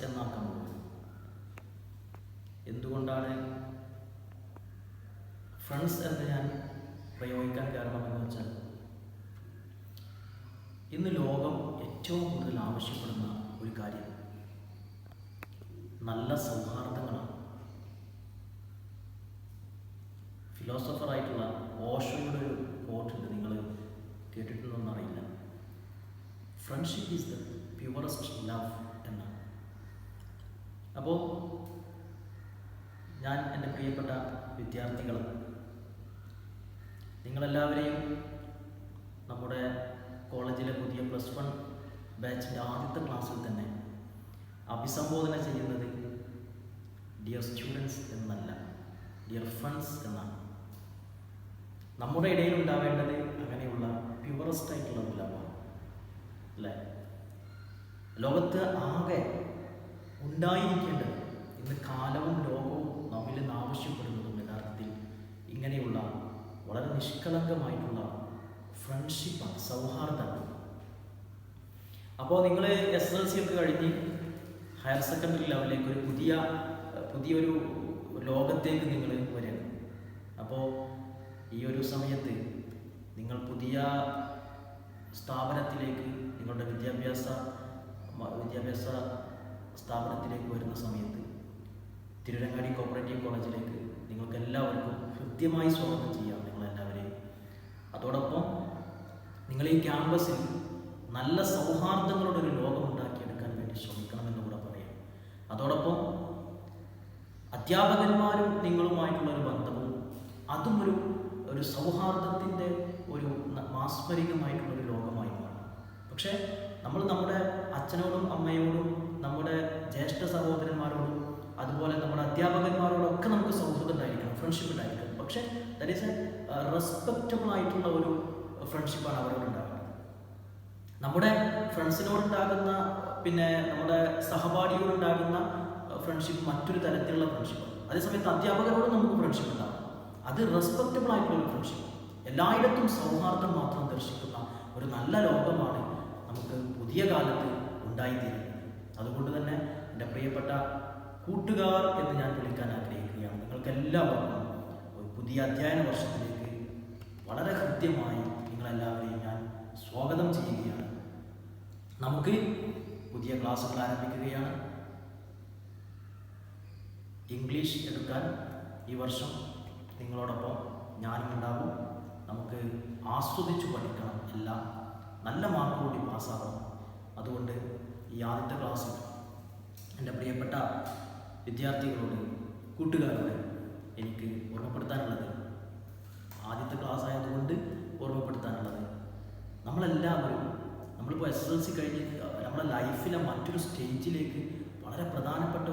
എന്നാക്കാൻ പോകുന്നത്. എന്തുകൊണ്ടാണ് ഫ്രണ്ട്സ് എന്ന് ഞാൻ പ്രയോഗിക്കാൻ കാരണമെന്ന് വെച്ചാൽ, ഇന്ന് ലോകം ഏറ്റവും കൂടുതൽ ആവശ്യപ്പെടുന്ന ഒരു കാര്യം നല്ല സൗഹാർദ്ദങ്ങളാണ്. ഫിലോസഫറായിട്ടുള്ള ഓഷോയുടെ ഒരു കോട്ടുണ്ട്, നിങ്ങൾ കേട്ടിട്ടുണ്ടോയെന്ന് അറിയില്ല. Friendship is the purest love എന്നാണ്. അപ്പോൾ ഞാൻ എൻ്റെ പ്രിയപ്പെട്ട വിദ്യാർത്ഥികൾ, നിങ്ങളെല്ലാവരെയും നമ്മുടെ കോളേജിലെ പുതിയ +1 ബാച്ചിൻ്റെ ആദ്യത്തെ ക്ലാസ്സിൽ തന്നെ അഭിസംബോധന ചെയ്യുന്നത് ഡിയർ സ്റ്റുഡൻസ് എന്നല്ല, ഡിയർ ഫ്രണ്ട്സ് എന്നാണ്. നമ്മുടെ ഇടയിൽ ഉണ്ടാവേണ്ടത് അങ്ങനെയുള്ള പ്യുവറസ്റ്റ് ആയിട്ടുള്ള ഒരു ലവാണ്, അല്ലേ? ലോകത്ത് ആകെ ഉണ്ടായിരിക്കേണ്ടത്, ഇന്ന് കാലവും ലോകവും നമ്മിൽ നിന്ന് ആവശ്യപ്പെടുന്നതും യഥാർത്ഥത്തിൽ ഇങ്ങനെയുള്ള വളരെ നിഷ്കളങ്കമായിട്ടുള്ള ഫ്രണ്ട്ഷിപ്പാണ്, സൗഹാർദ്ദമാണ്. അപ്പോൾ നിങ്ങൾ SSLC ഒക്കെ കഴിഞ്ഞ് ഹയർ സെക്കൻഡറി ലെവലിലേക്ക് ഒരു പുതിയൊരു ലോകത്തേക്ക് നിങ്ങൾ വരികയാണ്. അപ്പോൾ ഈ ഒരു സമയത്ത് നിങ്ങൾ പുതിയ സ്ഥാപനത്തിലേക്ക്, നിങ്ങളുടെ വിദ്യാഭ്യാസ സ്ഥാപനത്തിലേക്ക് വരുന്ന സമയത്ത് തിരുരങ്ങാടി കോപ്പറേറ്റീവ് കോളേജിലേക്ക് നിങ്ങൾക്ക് എല്ലാവർക്കും ഹൃദ്യമായി സ്വാഗതം ചെയ്യാം, നിങ്ങളെല്ലാവരെയും. അതോടൊപ്പം നിങ്ങൾ ഈ ക്യാമ്പസിൽ നല്ല സൗഹാർദ്ദങ്ങളുടെ ഒരു ലോകം ഉണ്ടാക്കിയെടുക്കാൻ വേണ്ടി ശ്രമിക്കണമെന്ന് കൂടെ പറയാം. അതോടൊപ്പം അധ്യാപകന്മാരും നിങ്ങളുമായിട്ടുള്ളൊരു ബന്ധവും അതും ഒരു സൗഹാർദ്ദത്തിൻ്റെ ഒരു മാസ്മരികമായിട്ടുള്ളൊരു ലോകമായി മാറും. പക്ഷേ നമ്മൾ നമ്മുടെ അച്ഛനോടും അമ്മയോടും നമ്മുടെ ജ്യേഷ്ഠ സഹോദരന്മാരോടും അതുപോലെ നമ്മുടെ അധ്യാപകന്മാരോടൊക്കെ നമുക്ക് സൗഹൃദം ഉണ്ടായിരിക്കണം, ഫ്രണ്ട്ഷിപ്പ് ഉണ്ടായിരിക്കണം. പക്ഷേ ദാറ്റ് ഈസ് എ റെസ്പെക്റ്റബിൾ ആയിട്ടുള്ള ഒരു ഫ്രണ്ട്ഷിപ്പാണ് അവരോടുണ്ടാകുന്നത്. നമ്മുടെ ഫ്രണ്ട്സിനോടുണ്ടാകുന്ന, പിന്നെ നമ്മുടെ സഹപാഠിയോടുണ്ടാകുന്ന ഫ്രണ്ട്ഷിപ്പ് മറ്റൊരു തരത്തിലുള്ള ഫ്രണ്ട്ഷിപ്പാണ്. അതേസമയത്ത് അധ്യാപകരോട് നമുക്ക് ഫ്രണ്ട്ഷിപ്പ് ഉണ്ടാകും, അത് റെസ്പെക്റ്റബിൾ ആയിട്ടുള്ള ഒരു ഫ്രണ്ട്ഷിപ്പ്. എല്ലായിടത്തും സൗഹാർദ്ദം മാത്രം ദർശിക്കുന്ന ഒരു നല്ല ലോകമാണ് നമുക്ക് പുതിയ കാലത്ത് ഉണ്ടായിത്തീരുന്നത്. അതുകൊണ്ട് തന്നെ എൻ്റെ പ്രിയപ്പെട്ട കൂട്ടുകാർ എന്ന് ഞാൻ വിളിക്കാൻ ആഗ്രഹിക്കുകയാണ്. നിങ്ങൾക്കെല്ലാവർക്കും ഒരു പുതിയ അധ്യയന വർഷത്തിലേക്ക് വളരെ കൃത്യമായി നിങ്ങളെല്ലാവരെയും ഞാൻ സ്വാഗതം ചെയ്യുകയാണ്. നമുക്ക് പുതിയ ക്ലാസ്സുകൾ ആരംഭിക്കുകയാണ്. ഇംഗ്ലീഷ് എടുക്കാൻ ഈ വർഷം നിങ്ങളോടൊപ്പം ഞാനും ഉണ്ടാകും. നമുക്ക് ആസ്വദിച്ചു പഠിക്കണം, എല്ലാം നല്ല മാർക്കോടി പാസ്സാകണം. അതുകൊണ്ട് ഈ ആദ്യത്തെ ക്ലാസ്സിൽ എൻ്റെ പ്രിയപ്പെട്ട വിദ്യാർത്ഥികളോട്, കൂട്ടുകാരോട് എനിക്ക് ഓർമ്മപ്പെടുത്താനുള്ളത്, ആദ്യത്തെ ക്ലാസ് ആയതുകൊണ്ട് ഓർമ്മപ്പെടുത്താനുള്ളത്, നമ്മളെല്ലാവരും നമ്മളിപ്പോൾ SSLC കഴിഞ്ഞ് നമ്മുടെ ലൈഫിലെ മറ്റൊരു സ്റ്റേജിലേക്ക്, വളരെ പ്രധാനപ്പെട്ട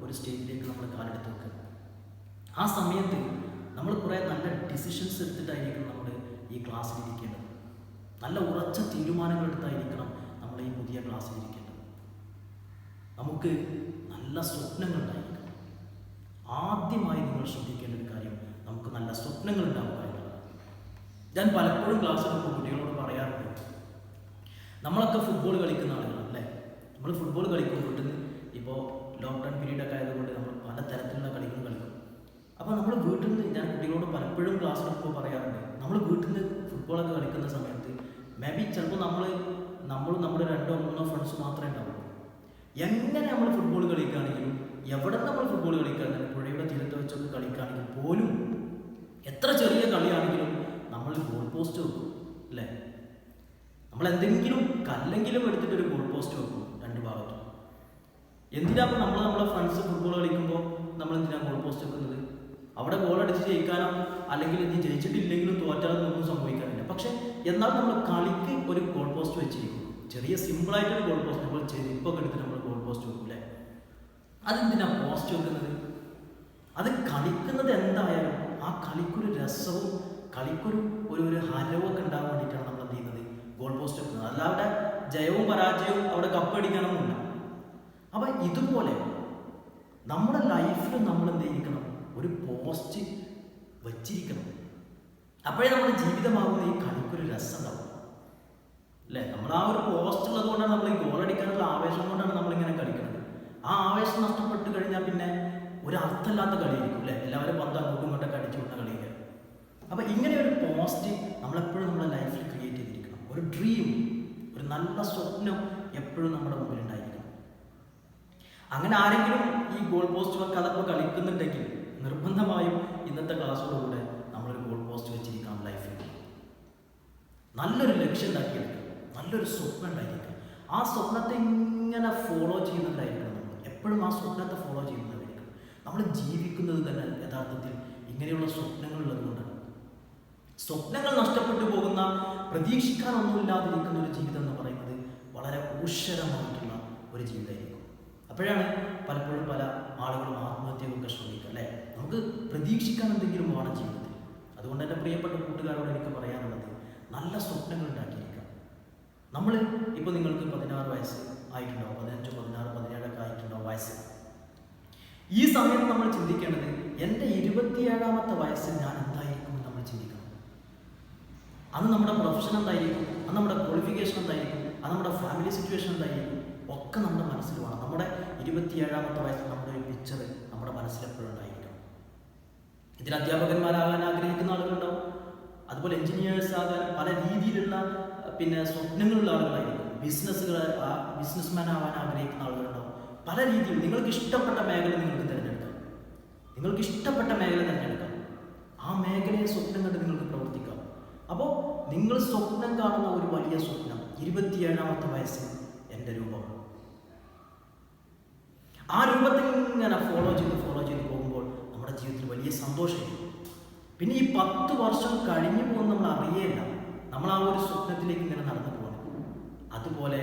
ഒരു സ്റ്റേജിലേക്ക് നമ്മൾ കാലെടുത്ത് വെക്കുക. ആ സമയത്ത് നമ്മൾ കുറേ നല്ല ഡിസിഷൻസ് എടുത്തിട്ടായിരിക്കണം നമ്മൾ ഈ ക്ലാസ്സിലിരിക്കേണ്ടത്. നല്ല ഉറച്ച തീരുമാനങ്ങൾ എടുത്തായിരിക്കണം നമ്മൾ ഈ പുതിയ ക്ലാസ്സിലിരിക്കേണ്ടത്. നമുക്ക് നല്ല സ്വപ്നങ്ങൾ ഉണ്ടായിരിക്കണം. ആദ്യമായി നിങ്ങൾ ശ്രദ്ധിക്കേണ്ട ഒരു കാര്യം, നമുക്ക് നല്ല സ്വപ്നങ്ങൾ ഉണ്ടാവുക എന്നുള്ളത്. ഞാൻ പലപ്പോഴും ക്ലാസ്സിലൊക്കെ കുട്ടികളോട് പറയാറുണ്ട്, നമ്മളൊക്കെ ഫുട്ബോൾ കളിക്കുന്ന ആളുകളല്ലേ. നമ്മൾ ഫുട്ബോൾ കളിക്കും, വീട്ടിൽ നിന്ന് ഇപ്പോൾ ലോക്ക്ഡൗൺ പീരീഡൊക്കെ ആയതുകൊണ്ട് നമ്മൾ പല തരത്തിലുള്ള കളികൾ കളിക്കും. അപ്പോൾ നമ്മൾ വീട്ടിൽ നിന്ന്, ഞാൻ കുട്ടികളോട് പലപ്പോഴും ക്ലാസ്സിലൊക്കെ പറയാറുണ്ട്, നമ്മൾ വീട്ടിൽ നിന്ന് ഫുട്ബോളൊക്കെ കളിക്കുന്ന സമയത്ത് ചിലപ്പോൾ നമ്മളും നമ്മുടെ 2-3 ഫ്രണ്ട്സ് മാത്രമേ ഉണ്ടാവുള്ളൂ. എങ്ങനെ നമ്മൾ ഫുട്ബോൾ കളിക്കുകയാണെങ്കിലും, എവിടെ നമ്മൾ ഫുട്ബോൾ കളിക്കുകയാണെങ്കിലും, പുഴയുടെ തീരത്ത് വെച്ചൊക്കെ കളിക്കുകയാണെങ്കിൽ പോലും, എത്ര ചെറിയ കളിയാണെങ്കിലും നമ്മൾ ഗോൾ പോസ്റ്റ് വെക്കും, അല്ലേ? നമ്മൾ എന്തെങ്കിലും കല്ലെങ്കിലും എടുത്തിട്ടൊരു ഗോൾ പോസ്റ്റ് വെക്കും രണ്ട് ഭാഗത്തും. എന്തിനാപ്പോൾ നമ്മളെ ഫ്രണ്ട്സ് ഫുട്ബോൾ കളിക്കുമ്പോൾ നമ്മൾ എന്തിനാണ് ഗോൾ പോസ്റ്റ് വെക്കുന്നത്? അവിടെ ഗോൾ അടിച്ച് ജയിക്കാനോ അല്ലെങ്കിൽ ഇനി ജയിച്ചിട്ടില്ലെങ്കിലും തോറ്റാലൊന്നും ഒന്നും സംഭവിക്കാനില്ല. പക്ഷെ എന്നാൽ നമ്മൾ കളിക്ക് ഒരു ഗോൾ പോസ്റ്റ് വെച്ചിരിക്കും, ചെറിയ സിമ്പിളായിട്ടൊരു ഗോൾ പോസ്റ്റ്. നമ്മൾ ചെരുപ്പൊക്കെ എടുത്തിട്ട് നമ്മൾ ഗോൾ പോസ്റ്റ് വെക്കൂലേ? അതെന്തിനാണ് പോസ്റ്റ് വെക്കുന്നത്? അത് കളിക്കുന്നത് എന്തായാലും ആ കളിക്കൊരു രസവും കളിക്കൊരു ഹരവൊക്കെ ഉണ്ടാകാൻ വേണ്ടിയിട്ടാണ് നമ്മൾ എന്ത് ചെയ്യുന്നത്, ഗോൾ പോസ്റ്റ് വെക്കുന്നത്. അല്ലാതെ ജയവും പരാജയവും അവിടെ കപ്പടിക്കണമെന്നില്ല. അപ്പം ഇതുപോലെ നമ്മുടെ ലൈഫിൽ നമ്മൾ എന്ത് ചെയ്യിക്കണം, ഒരു പോസ്റ്റ് വച്ചിരിക്കണം. അപ്പോഴേ നമ്മുടെ ജീവിതമാകുന്ന ഈ കളിക്കൊരു രസം ഉണ്ടാവും, അല്ലേ? നമ്മൾ ആ ഒരു പോസ്റ്റ് ഉള്ളത് കൊണ്ടാണ് നമ്മൾ ഈ ഗോൾ അടിക്കാനുള്ള ആവേശം കൊണ്ടാണ് നമ്മളിങ്ങനെ കളിക്കുന്നത്. ആ ആവേശം നഷ്ടപ്പെട്ട് കഴിഞ്ഞാൽ പിന്നെ ഒരു അർത്ഥമില്ലാത്ത കളിയായിരിക്കും അല്ലേ? എല്ലാവരും പന്ത് അങ്ങോട്ടും ഇങ്ങോട്ടൊക്കെ അടിച്ചു വിടുന്ന കളിയൊക്കെ. അപ്പോൾ ഇങ്ങനെ ഒരു പോസ്റ്റ് നമ്മളെപ്പോഴും നമ്മുടെ ലൈഫിൽ ക്രിയേറ്റ് ചെയ്തിരിക്കണം. ഒരു ഡ്രീം, ഒരു നല്ല സ്വപ്നം എപ്പോഴും നമ്മുടെ മുമ്പിൽ ഉണ്ടായിരിക്കണം. അങ്ങനെ ആരെങ്കിലും ഈ ഗോൾ പോസ്റ്റ് വെക്കാതെ ഇപ്പോൾ കളിക്കുന്നുണ്ടെങ്കിൽ നിർബന്ധമായും ഇന്നത്തെ ക്ലാസ്സോടുകൂടെ നമ്മളൊരു ഗോൾ പോസ്റ്റ് വെച്ചിരിക്കണം ലൈഫിൽ. നല്ലൊരു ലക്ഷ്യം ഉണ്ടാക്കിയെടുക്കുക, നല്ലൊരു സ്വപ്നം ഉണ്ടാക്കിയെടുക്കുക. ആ സ്വപ്നത്തെ ഇങ്ങനെ ഫോളോ ചെയ്യുന്നവരായിരിക്കണം നമ്മൾ. എപ്പോഴും ആ സ്വപ്നത്തെ ഫോളോ ചെയ്യുന്നവരായിരിക്കണം. നമ്മൾ ജീവിക്കുന്നത് തന്നെ യഥാർത്ഥത്തിൽ ഇങ്ങനെയുള്ള സ്വപ്നങ്ങളുള്ളത് കൊണ്ടാണ്. സ്വപ്നങ്ങൾ നഷ്ടപ്പെട്ടു പോകുന്ന, പ്രതീക്ഷിക്കാനൊന്നുമില്ലാതിരിക്കുന്ന ഒരു ജീവിതം എന്ന് പറയുന്നത് വളരെ ഊഷരമായിട്ടുള്ള ഒരു ജീവിതമായിരിക്കും. അപ്പോഴാണ് പലപ്പോഴും പല ആളുകളും ആത്മഹത്യയൊക്കെ ശ്രമിക്കുക അല്ലേ? നമുക്ക് പ്രതീക്ഷിക്കാൻ എന്തെങ്കിലും വേണം ജീവിതത്തിൽ. അതുകൊണ്ട് എൻ്റെ പ്രിയപ്പെട്ട കൂട്ടുകാരോട് എനിക്ക് പറയാനുള്ളത്, നല്ല സ്വപ്നങ്ങൾ ഉണ്ടാക്കിയിരിക്കുക. നമ്മൾ ഇപ്പോൾ നിങ്ങൾക്ക് 16 വയസ്സ് ആയിട്ടുണ്ടാവും, 15, 16, 17 ആയിട്ടുണ്ടാവും വയസ്സ്. ഈ സമയത്ത് നമ്മൾ ചിന്തിക്കേണ്ടത്, എൻ്റെ 27ാമത്തെ വയസ്സിൽ ഞാൻ എന്തായിരിക്കും എന്ന് നമ്മൾ ചിന്തിക്കണം. അന്ന് നമ്മുടെ പ്രൊഫഷൻ എന്തായിരിക്കും, അന്ന് നമ്മുടെ ക്വാളിഫിക്കേഷൻ എന്തായിരിക്കും, അത് നമ്മുടെ ഫാമിലി സിറ്റുവേഷൻ എന്തായിരിക്കും, ഒക്കെ നമ്മുടെ മനസ്സിൽ വേണം. നമ്മുടെ 27ാമത്തെ വയസ്സിൽ നമ്മുടെ ഒരു പിക്ചർ നമ്മുടെ മനസ്സിലെപ്പോഴും ഉണ്ടായിരിക്കണം. ഇതിൽ അധ്യാപകന്മാരാകാൻ ആഗ്രഹിക്കുന്ന ആളുകളുണ്ടാവും, അതുപോലെ എഞ്ചിനീയേഴ്സ് ആകാൻ പല രീതിയിലുള്ള സ്വപ്നങ്ങളുള്ള ആളുകളായിരിക്കും. ബിസിനസ്മാൻ ആവാൻ ആഗ്രഹിക്കുന്ന ആളുകളുണ്ടാവും. പല രീതിയിൽ നിങ്ങൾക്ക് ഇഷ്ടപ്പെട്ട മേഖല നിങ്ങൾക്ക് തിരഞ്ഞെടുക്കാം. നിങ്ങൾക്ക് ഇഷ്ടപ്പെട്ട മേഖല തിരഞ്ഞെടുക്കാം. ആ മേഖലയെ സ്വപ്നം കണ്ട് നിങ്ങൾക്ക് പ്രവർത്തിക്കാം. അപ്പോൾ നിങ്ങൾ സ്വപ്നം കാണുന്ന ഒരു വലിയ സ്വപ്നം, 27ാമത്തെ വയസ്സിൽ എൻ്റെ രൂപം, ആ രൂപത്തിൽ ഇങ്ങനെ ഫോളോ ചെയ്ത് പോകുമ്പോൾ നമ്മുടെ ജീവിതത്തിൽ വലിയ സന്തോഷമായിരിക്കും. പിന്നെ ഈ 10 വർഷം കഴിഞ്ഞു പോകുന്ന നമ്മൾ അറിയേയില്ല. നമ്മൾ ആ ഒരു സ്വപ്നത്തിലേക്ക് ഇങ്ങനെ നടന്നു പോകണം. അതുപോലെ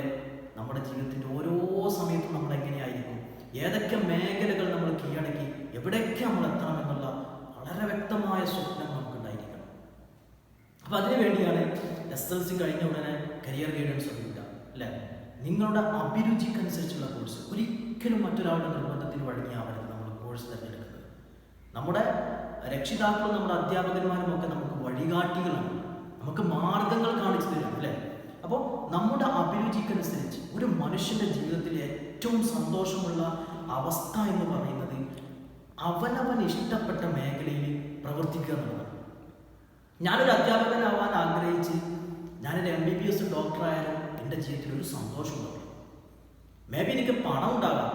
നമ്മുടെ ജീവിതത്തിൻ്റെ ഓരോ സമയത്തും നമ്മൾ എങ്ങനെയായിരിക്കും, ഏതൊക്കെ മേഖലകൾ നമ്മൾ കീഴടക്കി എവിടെയൊക്കെ നമ്മൾ എത്തണം എന്നുള്ള വളരെ വ്യക്തമായ സ്വപ്നം നമുക്കുണ്ടായിരിക്കണം. അപ്പോൾ അതിനു വേണ്ടിയാണ് SLC കഴിഞ്ഞ ഉടനെ കരിയർ ഗൈഡൻസ് എടുക്കുക അല്ലേ? നിങ്ങളുടെ അഭിരുചിക്കനുസരിച്ചുള്ള കോഴ്സ്. ഒരിക്കലും മറ്റൊരാളുടെ നിർബന്ധത്തിന് വഴങ്ങിയാവരുത് നമ്മൾ കോഴ്സ് തിരഞ്ഞെടുക്കുന്നത്. നമ്മുടെ രക്ഷിതാക്കളും നമ്മുടെ അധ്യാപകന്മാരും ഒക്കെ നമുക്ക് വഴികാട്ടികളാണ്, നമുക്ക് മാർഗങ്ങൾ കാണിച്ചു തരും അല്ലേ? അപ്പോൾ നമ്മുടെ അഭിരുചിക്കനുസരിച്ച് ഒരു മനുഷ്യൻ്റെ ജീവിതത്തിൽ ഏറ്റവും സന്തോഷമുള്ള അവസ്ഥ എന്ന് പറയുന്നത് അവനവൻ ഇഷ്ടപ്പെട്ട മേഖലയിൽ പ്രവർത്തിക്കുക എന്നുള്ളതാണ്. ഞാനൊരു അധ്യാപകനാവാൻ ആഗ്രഹിച്ച് ഞാനൊരു MBBS ഡോക്ടറായാലും എൻ്റെ ജീവിതത്തിൽ ഒരു സന്തോഷമുണ്ടാവും. മേ ബി എനിക്ക് പണം ഉണ്ടാകാം,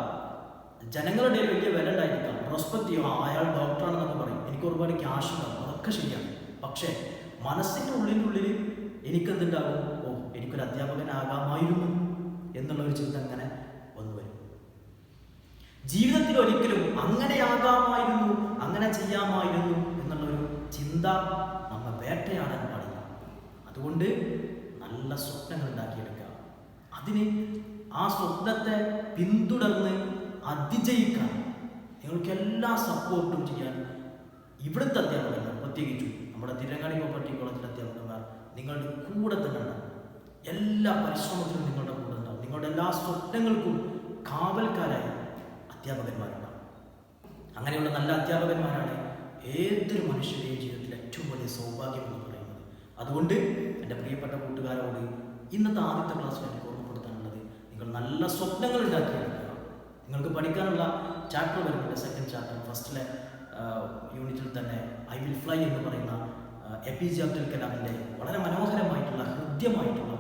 ജനങ്ങളുടെ വലിയ വില ഉണ്ടായിരിക്കാം, റെസ്പെക്ട് ചെയ്യും, അയാൾ ഡോക്ടറാണെന്നൊക്കെ പറയും, എനിക്ക് ഒരുപാട് ക്യാഷ് ഉണ്ടാകും, അതൊക്കെ ശരിയാണ്. പക്ഷേ മനസ്സിൻ്റെ ഉള്ളിനുള്ളിൽ എനിക്കെന്തുണ്ടാകും, എനിക്കൊരു അധ്യാപകനാകാമായിരുന്നു എന്നുള്ളൊരു ചിന്ത അങ്ങനെ വന്നു വരും. ജീവിതത്തിൽ ഒരിക്കലും അങ്ങനെയാകാമായിരുന്നു, അങ്ങനെ ചെയ്യാമായിരുന്നു എന്നുള്ളൊരു ചിന്ത നമ്മെ വേട്ടയാടാൻ പാടില്ല. അതുകൊണ്ട് നല്ല സ്വപ്നങ്ങൾ ഉണ്ടാക്കിയെടുക്കുക. അതിന് ആ സ്വപ്നത്തെ പിന്തുടർന്ന് അതിജയിക്കാൻ നിങ്ങൾക്ക് എല്ലാ സപ്പോർട്ടും ചെയ്യാൻ ഇവിടുത്തെ അധ്യാപകന്മാർ, പ്രത്യേകിച്ചും നമ്മുടെ തിരങ്ങാടി കോപ്പറേറ്റീവ് കോളേജിലെ അധ്യാപകന്മാർ നിങ്ങളുടെ കൂടെ തന്നെ ഉണ്ടാവും. എല്ലാ പരിശ്രമത്തിലും നിങ്ങളുടെ കൂടെ ഉണ്ടാവും. നിങ്ങളുടെ എല്ലാ സ്വപ്നങ്ങൾക്കും കാവൽക്കാരായി അധ്യാപകന്മാരുണ്ടാവും. അങ്ങനെയുള്ള നല്ല അധ്യാപകന്മാരാണ് ഏതൊരു മനുഷ്യരുടെയും ജീവിതത്തിൽ ഏറ്റവും വലിയ സൗഭാഗ്യം എന്ന് പറയുന്നത്. അതുകൊണ്ട് എൻ്റെ പ്രിയപ്പെട്ട കൂട്ടുകാരോട് ഇന്നത്തെ ആദ്യത്തെ ക്ലാസ്സിൽ എനിക്ക് ഓർമ്മപ്പെടുത്താനുള്ളത്, നിങ്ങൾ നല്ല സ്വപ്നങ്ങൾ ഉണ്ടാക്കിയെടുക്കുക. നിങ്ങൾക്ക് പഠിക്കാനുള്ള ചാപ്റ്റർ വരുന്നുണ്ട്, 2nd ചാപ്റ്റർ. ഫസ്റ്റിലെ യൂണിറ്റിൽ തന്നെ ഐ വിൽ ഫ്ലൈ എന്ന് പറയുന്ന APJ അബ്ദുൽ കലാമിൻ്റെ വളരെ മനോഹരമായിട്ടുള്ള, ഹൃദ്യമായിട്ടുള്ള,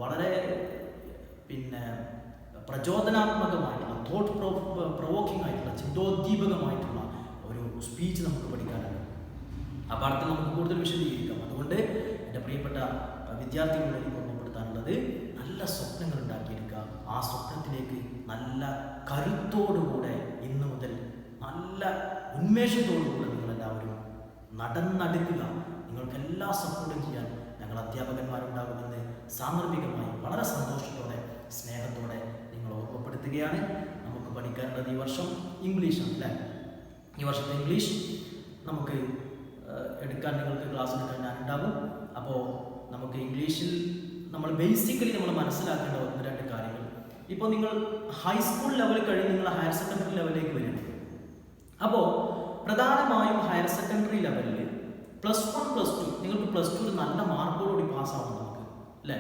വളരെ പ്രചോദനാത്മകമായിട്ടുള്ള, തോട്ട് പ്രൊവോക്കിംഗ് ആയിട്ടുള്ള, ചിന്തോദ്ദീപകമായിട്ടുള്ള ഒരു സ്പീച്ച് നമുക്ക് പഠിക്കാനുണ്ട്. ആ പാഠത്തിൽ നമുക്ക് കൂടുതൽ വിശദീകരിക്കാം. അതുകൊണ്ട് എൻ്റെ പ്രിയപ്പെട്ട വിദ്യാർത്ഥികളോട് എനിക്ക് ഓർമ്മപ്പെടുത്താനുള്ളത്, നല്ല സ്വപ്നങ്ങൾ ഉണ്ടാക്കിയെടുക്കുക. ആ സ്വപ്നത്തിലേക്ക് നല്ല കരുത്തോടുകൂടെ ഇന്നു മുതൽ നല്ല ഉന്മേഷത്തോടുകൂടെ നിങ്ങളെല്ലാവരും നടന്നെടുക്കുക. നിങ്ങൾക്ക് എല്ലാ സപ്പോർട്ടും ചെയ്യാൻ ഞങ്ങൾ അധ്യാപകന്മാരുണ്ടാകുമെന്ന് സാന്ദർഭികമായി വളരെ സന്തോഷത്തോടെ സ്നേഹത്തോടെ നിങ്ങൾ ഓർമ്മപ്പെടുത്തുകയാണ്. നമുക്ക് പഠിക്കാനുള്ളത് ഈ വർഷം ഇംഗ്ലീഷാണ് അല്ലേ? ഈ വർഷത്തെ ഇംഗ്ലീഷ് നമുക്ക് എടുക്കാൻ നിങ്ങൾക്ക് ക്ലാസ് എടുക്കാൻ ഞാൻ ഉണ്ടാകും. അപ്പോൾ നമുക്ക് ഇംഗ്ലീഷിൽ നമ്മൾ ബേസിക്കലി നമ്മൾ മനസ്സിലാക്കേണ്ട 1-2 കാര്യങ്ങൾ. ഇപ്പോൾ നിങ്ങൾ ഹൈസ്കൂൾ ലെവൽ കഴിഞ്ഞ് നിങ്ങൾ ഹയർ സെക്കൻഡറി ലെവലിലേക്ക് വരും. അപ്പോൾ പ്രധാനമായും ഹയർ സെക്കൻഡറി ലെവലിൽ +1, +2 നിങ്ങൾക്ക് +2 നല്ല മാർക്കോടുകൂടി പാസ്സാവണം നമുക്ക് അല്ലേ?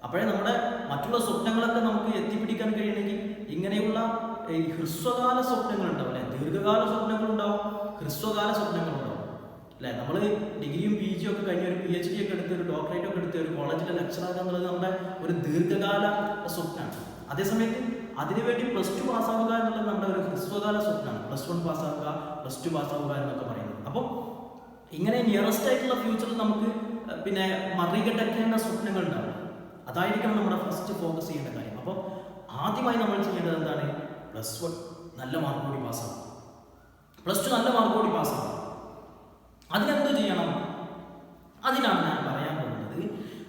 അപ്പോഴേ നമ്മുടെ മറ്റുള്ള സ്വപ്നങ്ങളൊക്കെ നമുക്ക് എത്തിപ്പിടിക്കാൻ കഴിയണമെങ്കിൽ ഇങ്ങനെയുള്ള ഈ ഹ്രസ്വകാല സ്വപ്നങ്ങൾ ഉണ്ടാവും അല്ലെ, ദീർഘകാല സ്വപ്നങ്ങൾ ഉണ്ടാവും, ഹ്രസ്വകാല സ്വപ്നങ്ങൾ ഉണ്ടാവും അല്ലെ. നമ്മൾ ഡിഗ്രിയും പി ജിയും ഒക്കെ കഴിഞ്ഞ് ഒരു PhD ഒക്കെ എടുത്ത് ഒരു ഡോക്ടറേറ്റ് ഒക്കെ എടുത്ത് ഒരു കോളേജിലെ ലെക്ചറാകുക എന്നുള്ളത് നമ്മുടെ ഒരു ദീർഘകാല സ്വപ്നമാണ്. അതേസമയത്ത് അതിനുവേണ്ടി +2 പാസ്സാവുക എന്നുള്ളത് നമ്മുടെ ഒരു ഹ്രസ്വകാല സ്വപ്നമാണ്. +1 പാസ്സാവുക, +2 പാസ്സാവുക എന്നൊക്കെ പറയുന്നത്. അപ്പോൾ ഇങ്ങനെ നിയറസ്റ്റ് ആയിട്ടുള്ള ഫ്യൂച്ചറിൽ നമുക്ക് പിന്നെ മറികടക്കേണ്ട സ്വപ്നങ്ങൾ ഉണ്ടാവും. അതായിരിക്കണം നമ്മുടെ ഫസ്റ്റ് ഫോക്കസ് ചെയ്യേണ്ട കാര്യം. അപ്പോൾ ആദ്യമായി നമ്മൾ ചെയ്യേണ്ടത് എന്താണ്? +1 നല്ല മാർക്കോടി പാസ്സാവും, +2 നല്ല മാർക്കോടി പാസ്സാവും. അതിനെന്ത് ചെയ്യണം? അതിനാണ് ഞാൻ പറയാൻ പോകുന്നത്.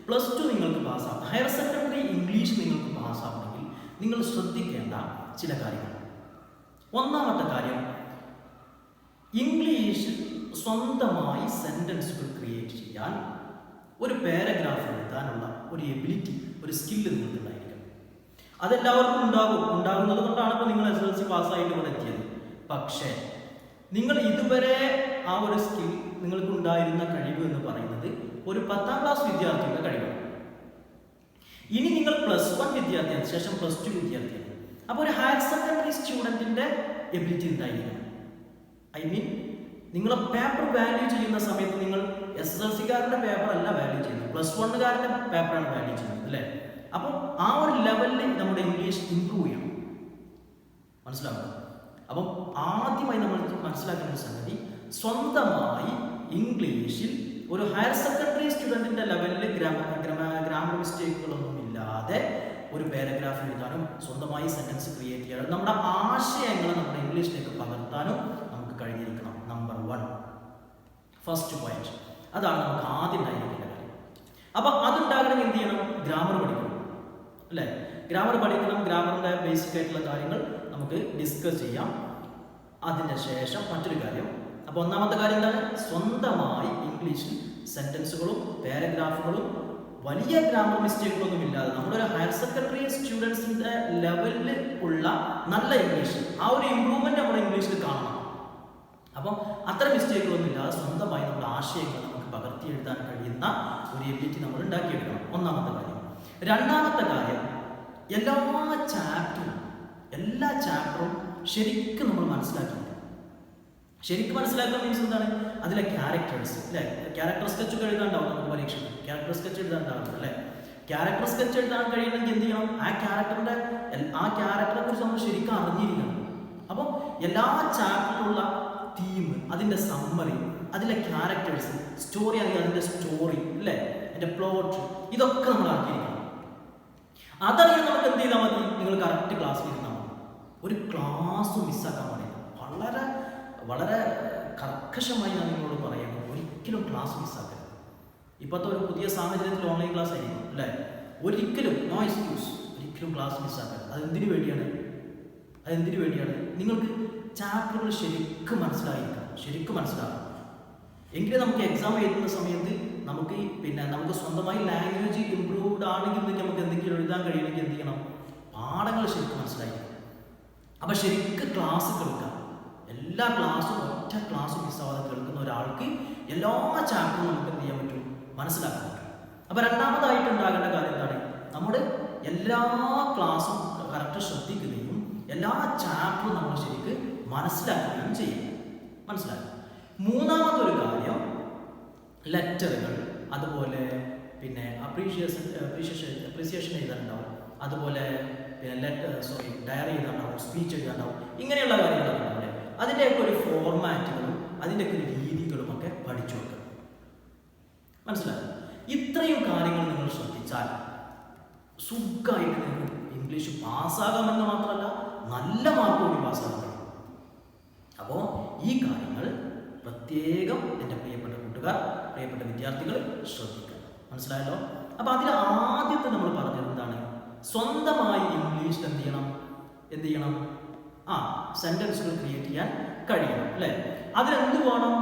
+2 നിങ്ങൾക്ക് പാസ്സാവും, ഹയർ സെക്കൻഡറി ഇംഗ്ലീഷ് നിങ്ങൾക്ക് പാസ്സാവണമെങ്കിൽ നിങ്ങൾ ശ്രദ്ധിക്കേണ്ട ചില കാര്യങ്ങൾ. ഒന്നാമത്തെ കാര്യം, ഇംഗ്ലീഷ് സ്വന്തമായി സെന്റൻസുകൾ ക്രിയേറ്റ് ചെയ്യാൻ, ഒരു പാരഗ്രാഫ് എഴുതാനുള്ള ഒരു എബിലിറ്റി, ഒരു സ്കില്ല് നിങ്ങൾക്ക് ഉണ്ടായിരിക്കണം. അതെല്ലാവർക്കും ഉണ്ടാകുന്നത് കൊണ്ടാണ് ഇപ്പോൾ നിങ്ങൾ SSLC പാസ്സായിട്ട് ഇവിടെ എത്തിയത്. പക്ഷേ നിങ്ങൾ ഇതുവരെ ആ ഒരു സ്കിൽ നിങ്ങൾക്ക് ഉണ്ടായിരുന്ന കഴിവ് എന്ന് പറയുന്നത് ഒരു 10ാം ക്ലാസ് വിദ്യാർത്ഥിയുടെ കഴിവാണ്. ഇനി നിങ്ങൾ +1 വിദ്യാർത്ഥിയാണ്, ശേഷം +2 വിദ്യാർത്ഥിയാണ്. അപ്പോൾ ഒരു ഹയർ സെക്കൻഡറി സ്റ്റുഡൻറ്റിൻ്റെ എബിലിറ്റി ഉണ്ടായിരിക്കണം. ഐ മീൻ നിങ്ങൾ പേപ്പർ വാല്യൂ ചെയ്യുന്ന സമയത്ത് നിങ്ങൾ SSLC-കാരൻ്റെ പേപ്പർ അല്ല വാല്യൂ ചെയ്യുന്നത്, +1-കാരൻ്റെ പേപ്പറാണ് വാല്യൂ ചെയ്യുന്നത് അല്ലേ. അപ്പോൾ ആ ഒരു ലെവലിൽ നമ്മുടെ ഇംഗ്ലീഷ് ഇംപ്രൂവ് ചെയ്യണം. മനസ്സിലാവുക? അപ്പം ആദ്യമായി നമ്മൾ മനസ്സിലാക്കേണ്ട സംഗതി, സ്വന്തമായി ഇംഗ്ലീഷിൽ ഒരു ഹയർ സെക്കൻഡറി സ്റ്റുഡൻറ്റിൻ്റെ ലെവലിൽ ഗ്രാമർ മിസ്റ്റേക്കുകളൊന്നും ഇല്ലാതെ ഒരു പാരഗ്രാഫ് എഴുതാനും സ്വന്തമായി സെന്റൻസ് ക്രിയേറ്റ് ചെയ്യാനും നമ്മുടെ ആശയങ്ങൾ നമ്മുടെ ഇംഗ്ലീഷിലേക്ക് പകർത്താനും നമുക്ക് കഴിഞ്ഞിരിക്കണം. നമ്പർ 1 ഫസ്റ്റ് പോയിന്റ്, അതാണ് നമുക്ക് ആദ്യം ഉണ്ടായിരിക്കേണ്ട കാര്യം. അപ്പം അതുണ്ടാകണമെങ്കിൽ എന്ത് ചെയ്യണം? ഗ്രാമർ പഠിക്കണം അല്ലേ. ഗ്രാമർ പഠിക്കണം. ഗ്രാമറിൻ്റെ ബേസിക് ആയിട്ടുള്ള കാര്യങ്ങൾ നമുക്ക് ഡിസ്കസ് ചെയ്യാം. അതിൻ്റെ ശേഷം മറ്റൊരു കാര്യം, അപ്പോൾ ഒന്നാമത്തെ കാര്യം എന്താണ്? സ്വന്തമായി ഇംഗ്ലീഷിൽ സെന്റൻസുകളും പാരഗ്രാഫുകളും വലിയ ഗ്രാമർ മിസ്റ്റേക്കുകളൊന്നും ഇല്ലാതെ നമ്മുടെ ഒരു ഹയർ സെക്കൻഡറി സ്റ്റുഡൻസിൻ്റെ ലെവലിൽ ഉള്ള നല്ല ഇംഗ്ലീഷ്, ആ ഒരു ഇമ്പ്രൂവ്മെന്റ് നമ്മുടെ ഇംഗ്ലീഷിൽ കാണണം. അപ്പം അത്ര മിസ്റ്റേക്കുകളൊന്നും ഇല്ലാതെ സ്വന്തമായി നമ്മുടെ ആശയങ്ങൾ നമുക്ക് പകർത്തി എഴുതാൻ കഴിയുന്ന ഒരു എബിലിറ്റി നമ്മൾ ഉണ്ടാക്കിയെടുക്കണം. ഒന്നാമത്തെ കാര്യം. രണ്ടാമത്തെ കാര്യം, എല്ലാ ചാപ്റ്ററും ശരിക്കും നമ്മൾ മനസ്സിലാക്കിയിട്ടുണ്ട്. ശരിക്കും മനസ്സിലാക്കുക മീൻസ് എന്താണ്? അതിലെ ക്യാരക്ടേഴ്സ് അല്ലേ. ക്യാരക്ടർ സ്കെച്ച് ഒക്കെ എഴുതാണ്ടാവും നമുക്ക് പരീക്ഷയിൽ. ക്യാരക്ടർ സ്കെച്ച് എഴുതാണ്ടാവും അല്ലേ. ക്യാരക്ടർ സ്കെച്ച് എഴുതാൻ കഴിയണമെങ്കിൽ എന്ത് ചെയ്യണം? ആ ക്യാരക്ടറെ കുറിച്ച് നമ്മൾ ശരിക്കും അറിഞ്ഞിരിക്കണം. അപ്പം എല്ലാ ചാപ്റ്ററിലുള്ള തീം, അതിൻ്റെ സമ്മറി, അതിലെ ക്യാരക്ടേഴ്സ്, സ്റ്റോറി ആണെങ്കിൽ അതിൻ്റെ സ്റ്റോറി അല്ലേ, അതിൻ്റെ പ്ലോട്ട്, ഇതൊക്കെ നമ്മൾ അറിഞ്ഞിരിക്കണം. അതറിയാൻ നമുക്ക് എന്ത് ചെയ്താൽ മതി? നിങ്ങൾ കറക്റ്റ് ക്ലാസ്സിൽ ഇരുന്നാൽ മതി. ഒരു ക്ലാസ് മിസ്സാക്കാൻ പാടില്ല. വളരെ വളരെ കർക്കശമായി ഞാൻ നിങ്ങളോട് പറയുന്നു, ഒരിക്കലും ക്ലാസ് മിസ്സാക്കരുത്. ഇപ്പോഴത്തെ ഒരു പുതിയ സാഹചര്യത്തിൽ ഓൺലൈൻ ക്ലാസ് ആയിരിക്കും അല്ലേ. ഒരിക്കലും നോ എക്സ്ക്യൂസ്, ഒരിക്കലും ക്ലാസ് മിസ്സാക്കരുത്. അതെന്തിനു വേണ്ടിയാണ്? നിങ്ങൾക്ക് ചാപ്റ്ററുകൾ ശരിക്കും മനസ്സിലാകും. എങ്കിലും നമുക്ക് എക്സാം എഴുതുന്ന സമയത്ത് നമുക്ക് സ്വന്തമായി ലാംഗ്വേജ് ഇംപ്രൂവ്ഡ് ആണെങ്കിൽ നമുക്ക് എന്തെങ്കിലും എഴുതാൻ കഴിയണമെങ്കിൽ എന്ത് ചെയ്യണം? പാഠങ്ങൾ ശരിക്കും മനസ്സിലായിരിക്കും. അപ്പം ശരിക്കും ക്ലാസ് കേൾക്കാം. എല്ലാ ക്ലാസ്സും ഒറ്റ ക്ലാസ്സും മിസ്സാവാതെ കേൾക്കുന്ന ഒരാൾക്ക് എല്ലാ ചാപ്റ്ററും നമുക്ക് എന്ത് ചെയ്യാൻ പറ്റും? മനസ്സിലാക്കാൻ പറ്റും. അപ്പോൾ രണ്ടാമതായിട്ട് ഉണ്ടാകേണ്ട കാര്യം എന്താണ്? നമ്മുടെ എല്ലാ ക്ലാസ്സും കറക്റ്റ് ശ്രദ്ധിക്കുകയും എല്ലാ ചാപ്റ്ററും നമ്മൾ ശരിക്കും മനസ്സിലാക്കുകയും ചെയ്യും. മനസ്സിലാക്കും. മൂന്നാമതൊരു കാര്യം, ലെറ്ററുകൾ, അതുപോലെ പിന്നെ അപ്രീഷിയേഷൻ എഴുതാനുണ്ടാവും, അതുപോലെ ഡയറി എഴുതാനുണ്ടാവും, സ്പീച്ച് എഴുതാനുണ്ടാവും, ഇങ്ങനെയുള്ള കാര്യങ്ങളൊക്കെ ഉണ്ടാവും. അതിൻ്റെയൊക്കെ ഒരു ഫോർമാറ്റുകളും അതിൻ്റെയൊക്കെ ഒരു രീതികളും ഒക്കെ പഠിച്ചു വെക്കണം. മനസ്സിലായി? ഇത്രയും കാര്യങ്ങൾ നിങ്ങൾ ശ്രദ്ധിച്ചാൽ സുഖമായിട്ട് നിങ്ങൾക്ക് ഇംഗ്ലീഷ് പാസ്സാകാമെന്ന് മാത്രമല്ല നല്ല മാർക്കോടി പാസ്സാകാൻ. അപ്പോൾ ഈ കാര്യങ്ങൾ പ്രത്യേകം എൻ്റെ പ്രിയപ്പെട്ട കൂട്ടുകാർ, പ്രിയപ്പെട്ട വിദ്യാർത്ഥികൾ ശ്രദ്ധിക്കുക. മനസ്സിലായല്ലോ? അപ്പോൾ അതിൽ ആദ്യത്തെ നമ്മൾ പറഞ്ഞത് എന്താണ്? സ്വന്തമായി ഇംഗ്ലീഷിൽ എന്ത് ചെയ്യണം? സെന്റൻസുകൾ ക്രിയേറ്റ് ചെയ്യാൻ കഴിയണം അല്ലേ. അതിനെന്ത് വേണം?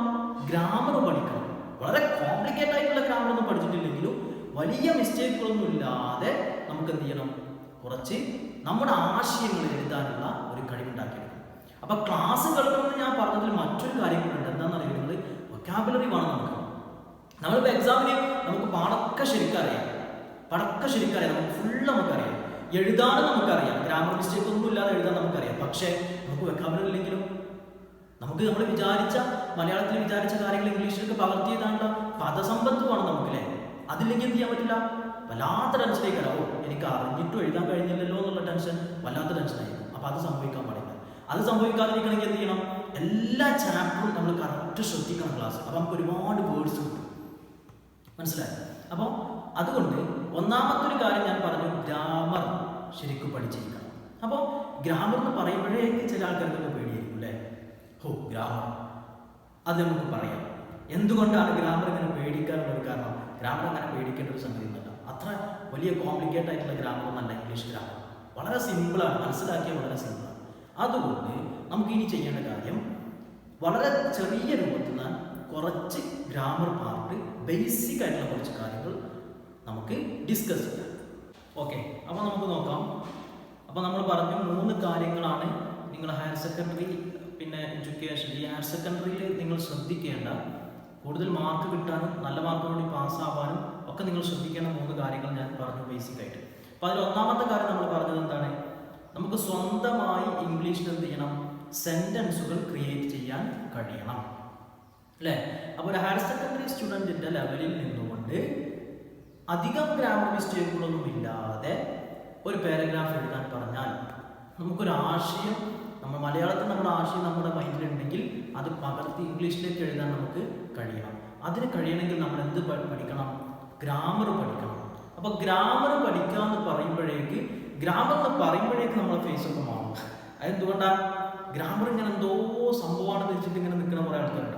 ഗ്രാമർ പഠിക്കണം. വളരെ കോംപ്ലിക്കേറ്റഡ് ആയിട്ടുള്ള ഗ്രാമർ ഒന്നും പഠിച്ചിട്ടില്ലെങ്കിലും വലിയ മിസ്റ്റേക്കുകളൊന്നും ഇല്ലാതെ നമുക്ക് എന്ത് ചെയ്യണം? കുറച്ച് നമ്മുടെ ആശയങ്ങൾ എഴുതാനുള്ള ഒരു കഴിവുണ്ടാക്കിയെടുക്കണം. അപ്പം ക്ലാസ് കേൾക്കണമെന്ന് ഞാൻ പറഞ്ഞതിൽ മറ്റൊരു കാര്യം കൂടെ ഉണ്ട്. എന്താണെന്ന് അറിയുന്നത്? വൊക്കാബുലറി വേണം നമുക്ക്. നമ്മളിപ്പോൾ എക്സാമിന് നമുക്ക് പാടൊക്കെ ശരിക്കും അറിയാം, പടക്ക ശരിക്കറിയാം, നമുക്ക് ഫുള്ള് നമുക്കറിയാം. എഴുതാനും നമുക്കറിയാം, ഗ്രാമർ മിസ്റ്റേക്ക് ഒന്നും ഇല്ലാതെ എഴുതാൻ നമുക്കറിയാം. പക്ഷേ നമുക്ക് വെക്കാബുലറി ഇല്ലെങ്കിലും നമുക്ക് നമ്മൾ വിചാരിച്ച മലയാളത്തിൽ വിചാരിച്ച കാര്യങ്ങൾ ഇംഗ്ലീഷിലേക്ക് പകർത്തി എഴുതാനുള്ള പദസമ്പത്ത് വേണം നമുക്കല്ലേ. അതില്ലെങ്കിൽ എന്ത് ചെയ്യാൻ പറ്റില്ല, വല്ലാത്ത ടെൻഷനിലേക്ക് വരാം. എനിക്ക് അറിഞ്ഞിട്ടും എഴുതാൻ കഴിഞ്ഞില്ലല്ലോ എന്നുള്ള ടെൻഷൻ വല്ലാത്ത ടെൻഷനായിരുന്നു. അപ്പോൾ അത് സംഭവിക്കാൻ പാടില്ല. അത് സംഭവിക്കാതിരിക്കണമെങ്കിൽ എന്ത് ചെയ്യണം, എല്ലാ ചാപ്റ്ററും നമ്മൾ കറക്റ്റ് ശ്രദ്ധിക്കണം ക്ലാസ്. അപ്പോൾ നമുക്ക് ഒരുപാട് വേർഡ്സ് കിട്ടും, മനസ്സിലായി. അപ്പോൾ അതുകൊണ്ട് ഒന്നാമത്തെ ഒരു കാര്യം ഞാൻ പറഞ്ഞു, ഗ്രാമർ ശരിക്കും പഠിച്ചിരിക്കണം. അപ്പോൾ ഗ്രാമർ എന്ന് പറയുമ്പോഴേക്ക് ചില ആൾക്കാർക്കൊക്കെ പേടിയായിരിക്കും അല്ലേ. ഗ്രാമർ അത് നമുക്ക് പറയാം. എന്തുകൊണ്ടാണ് ഗ്രാമർ ഇങ്ങനെ പേടിക്കാനുള്ള ഒരു കാരണം? ഗ്രാമർ അങ്ങനെ പേടിക്കേണ്ട ഒരു സംഗതി ഒന്നല്ല, അത്ര വലിയ കോംപ്ലിക്കേറ്റഡ് ആയിട്ടുള്ള ഗ്രാമർ ഒന്നല്ല ഇംഗ്ലീഷ് ഗ്രാമർ. വളരെ സിമ്പിളാണ്, മനസ്സിലാക്കിയാൽ വളരെ സിമ്പിളാണ്. അതുകൊണ്ട് നമുക്ക് ഇനി ചെയ്യേണ്ട കാര്യം വളരെ ചെറിയ രൂപത്തിൽ നിന്ന് കുറച്ച് ഗ്രാമർ പാർട്ട്, ബേസിക് ആയിട്ടുള്ള കുറച്ച് കാര്യങ്ങൾ നമുക്ക് ഡിസ്കസ് ചെയ്യാം. ഓക്കെ, അപ്പോൾ നമുക്ക് നോക്കാം. അപ്പോൾ നമ്മൾ പറഞ്ഞു 3 കാര്യങ്ങളാണ് നിങ്ങൾ ഹയർ സെക്കൻഡറി പിന്നെ എഡ്യൂക്കേഷൻ, ഈ ഹയർ സെക്കൻഡറിയിൽ നിങ്ങൾ ശ്രദ്ധിക്കേണ്ട, കൂടുതൽ മാർക്ക് കിട്ടാനും നല്ല മാർക്കോടുകൂടി പാസ്സാവാനും ഒക്കെ നിങ്ങൾ ശ്രദ്ധിക്കേണ്ട 3 കാര്യങ്ങൾ ഞാൻ പറഞ്ഞു ബേസിക് ആയിട്ട്. അപ്പോൾ അതിൽ ഒന്നാമത്തെ കാര്യം നമ്മൾ പറഞ്ഞത് എന്താണ്, നമുക്ക് സ്വന്തമായി ഇംഗ്ലീഷിൽ എന്ത് ചെയ്യണം, സെൻറ്റൻസുകൾ ക്രിയേറ്റ് ചെയ്യാൻ കഴിയണം അല്ലേ. അപ്പോൾ ഒരു ഹയർ സെക്കൻഡറി സ്റ്റുഡൻറ്റിൻ്റെ ലെവലിൽ നിന്നുകൊണ്ട് അധികം ഗ്രാമർ മിസ്റ്റേക്കുകളൊന്നും ഇല്ലാതെ ഒരു പാരഗ്രാഫ് എഴുതാൻ പറഞ്ഞാൽ നമുക്കൊരു ആശയം, നമ്മൾ മലയാളത്തിൽ നമ്മുടെ ആശയം നമ്മുടെ മൈൻഡിലുണ്ടെങ്കിൽ അത് പകർത്തി ഇംഗ്ലീഷിലേക്ക് എഴുതാൻ നമുക്ക് കഴിയണം. അതിന് കഴിയണമെങ്കിൽ നമ്മൾ എന്ത് പഠിക്കണം, ഗ്രാമർ പഠിക്കണം. അപ്പോൾ ഗ്രാമർ പഠിക്കുക എന്ന് പറയുമ്പോഴേക്ക്, ഗ്രാമർ എന്ന് പറയുമ്പോഴേക്ക് നമ്മളെ ഫേസൊക്കെ മാറും. അതെന്തുകൊണ്ടാണ്, ഗ്രാമർ ഇങ്ങനെ എന്തോ സംഭവമാണെന്ന് വെച്ചിട്ട് ഇങ്ങനെ നിൽക്കുന്ന കുറേ ആൾക്കാരുണ്ട്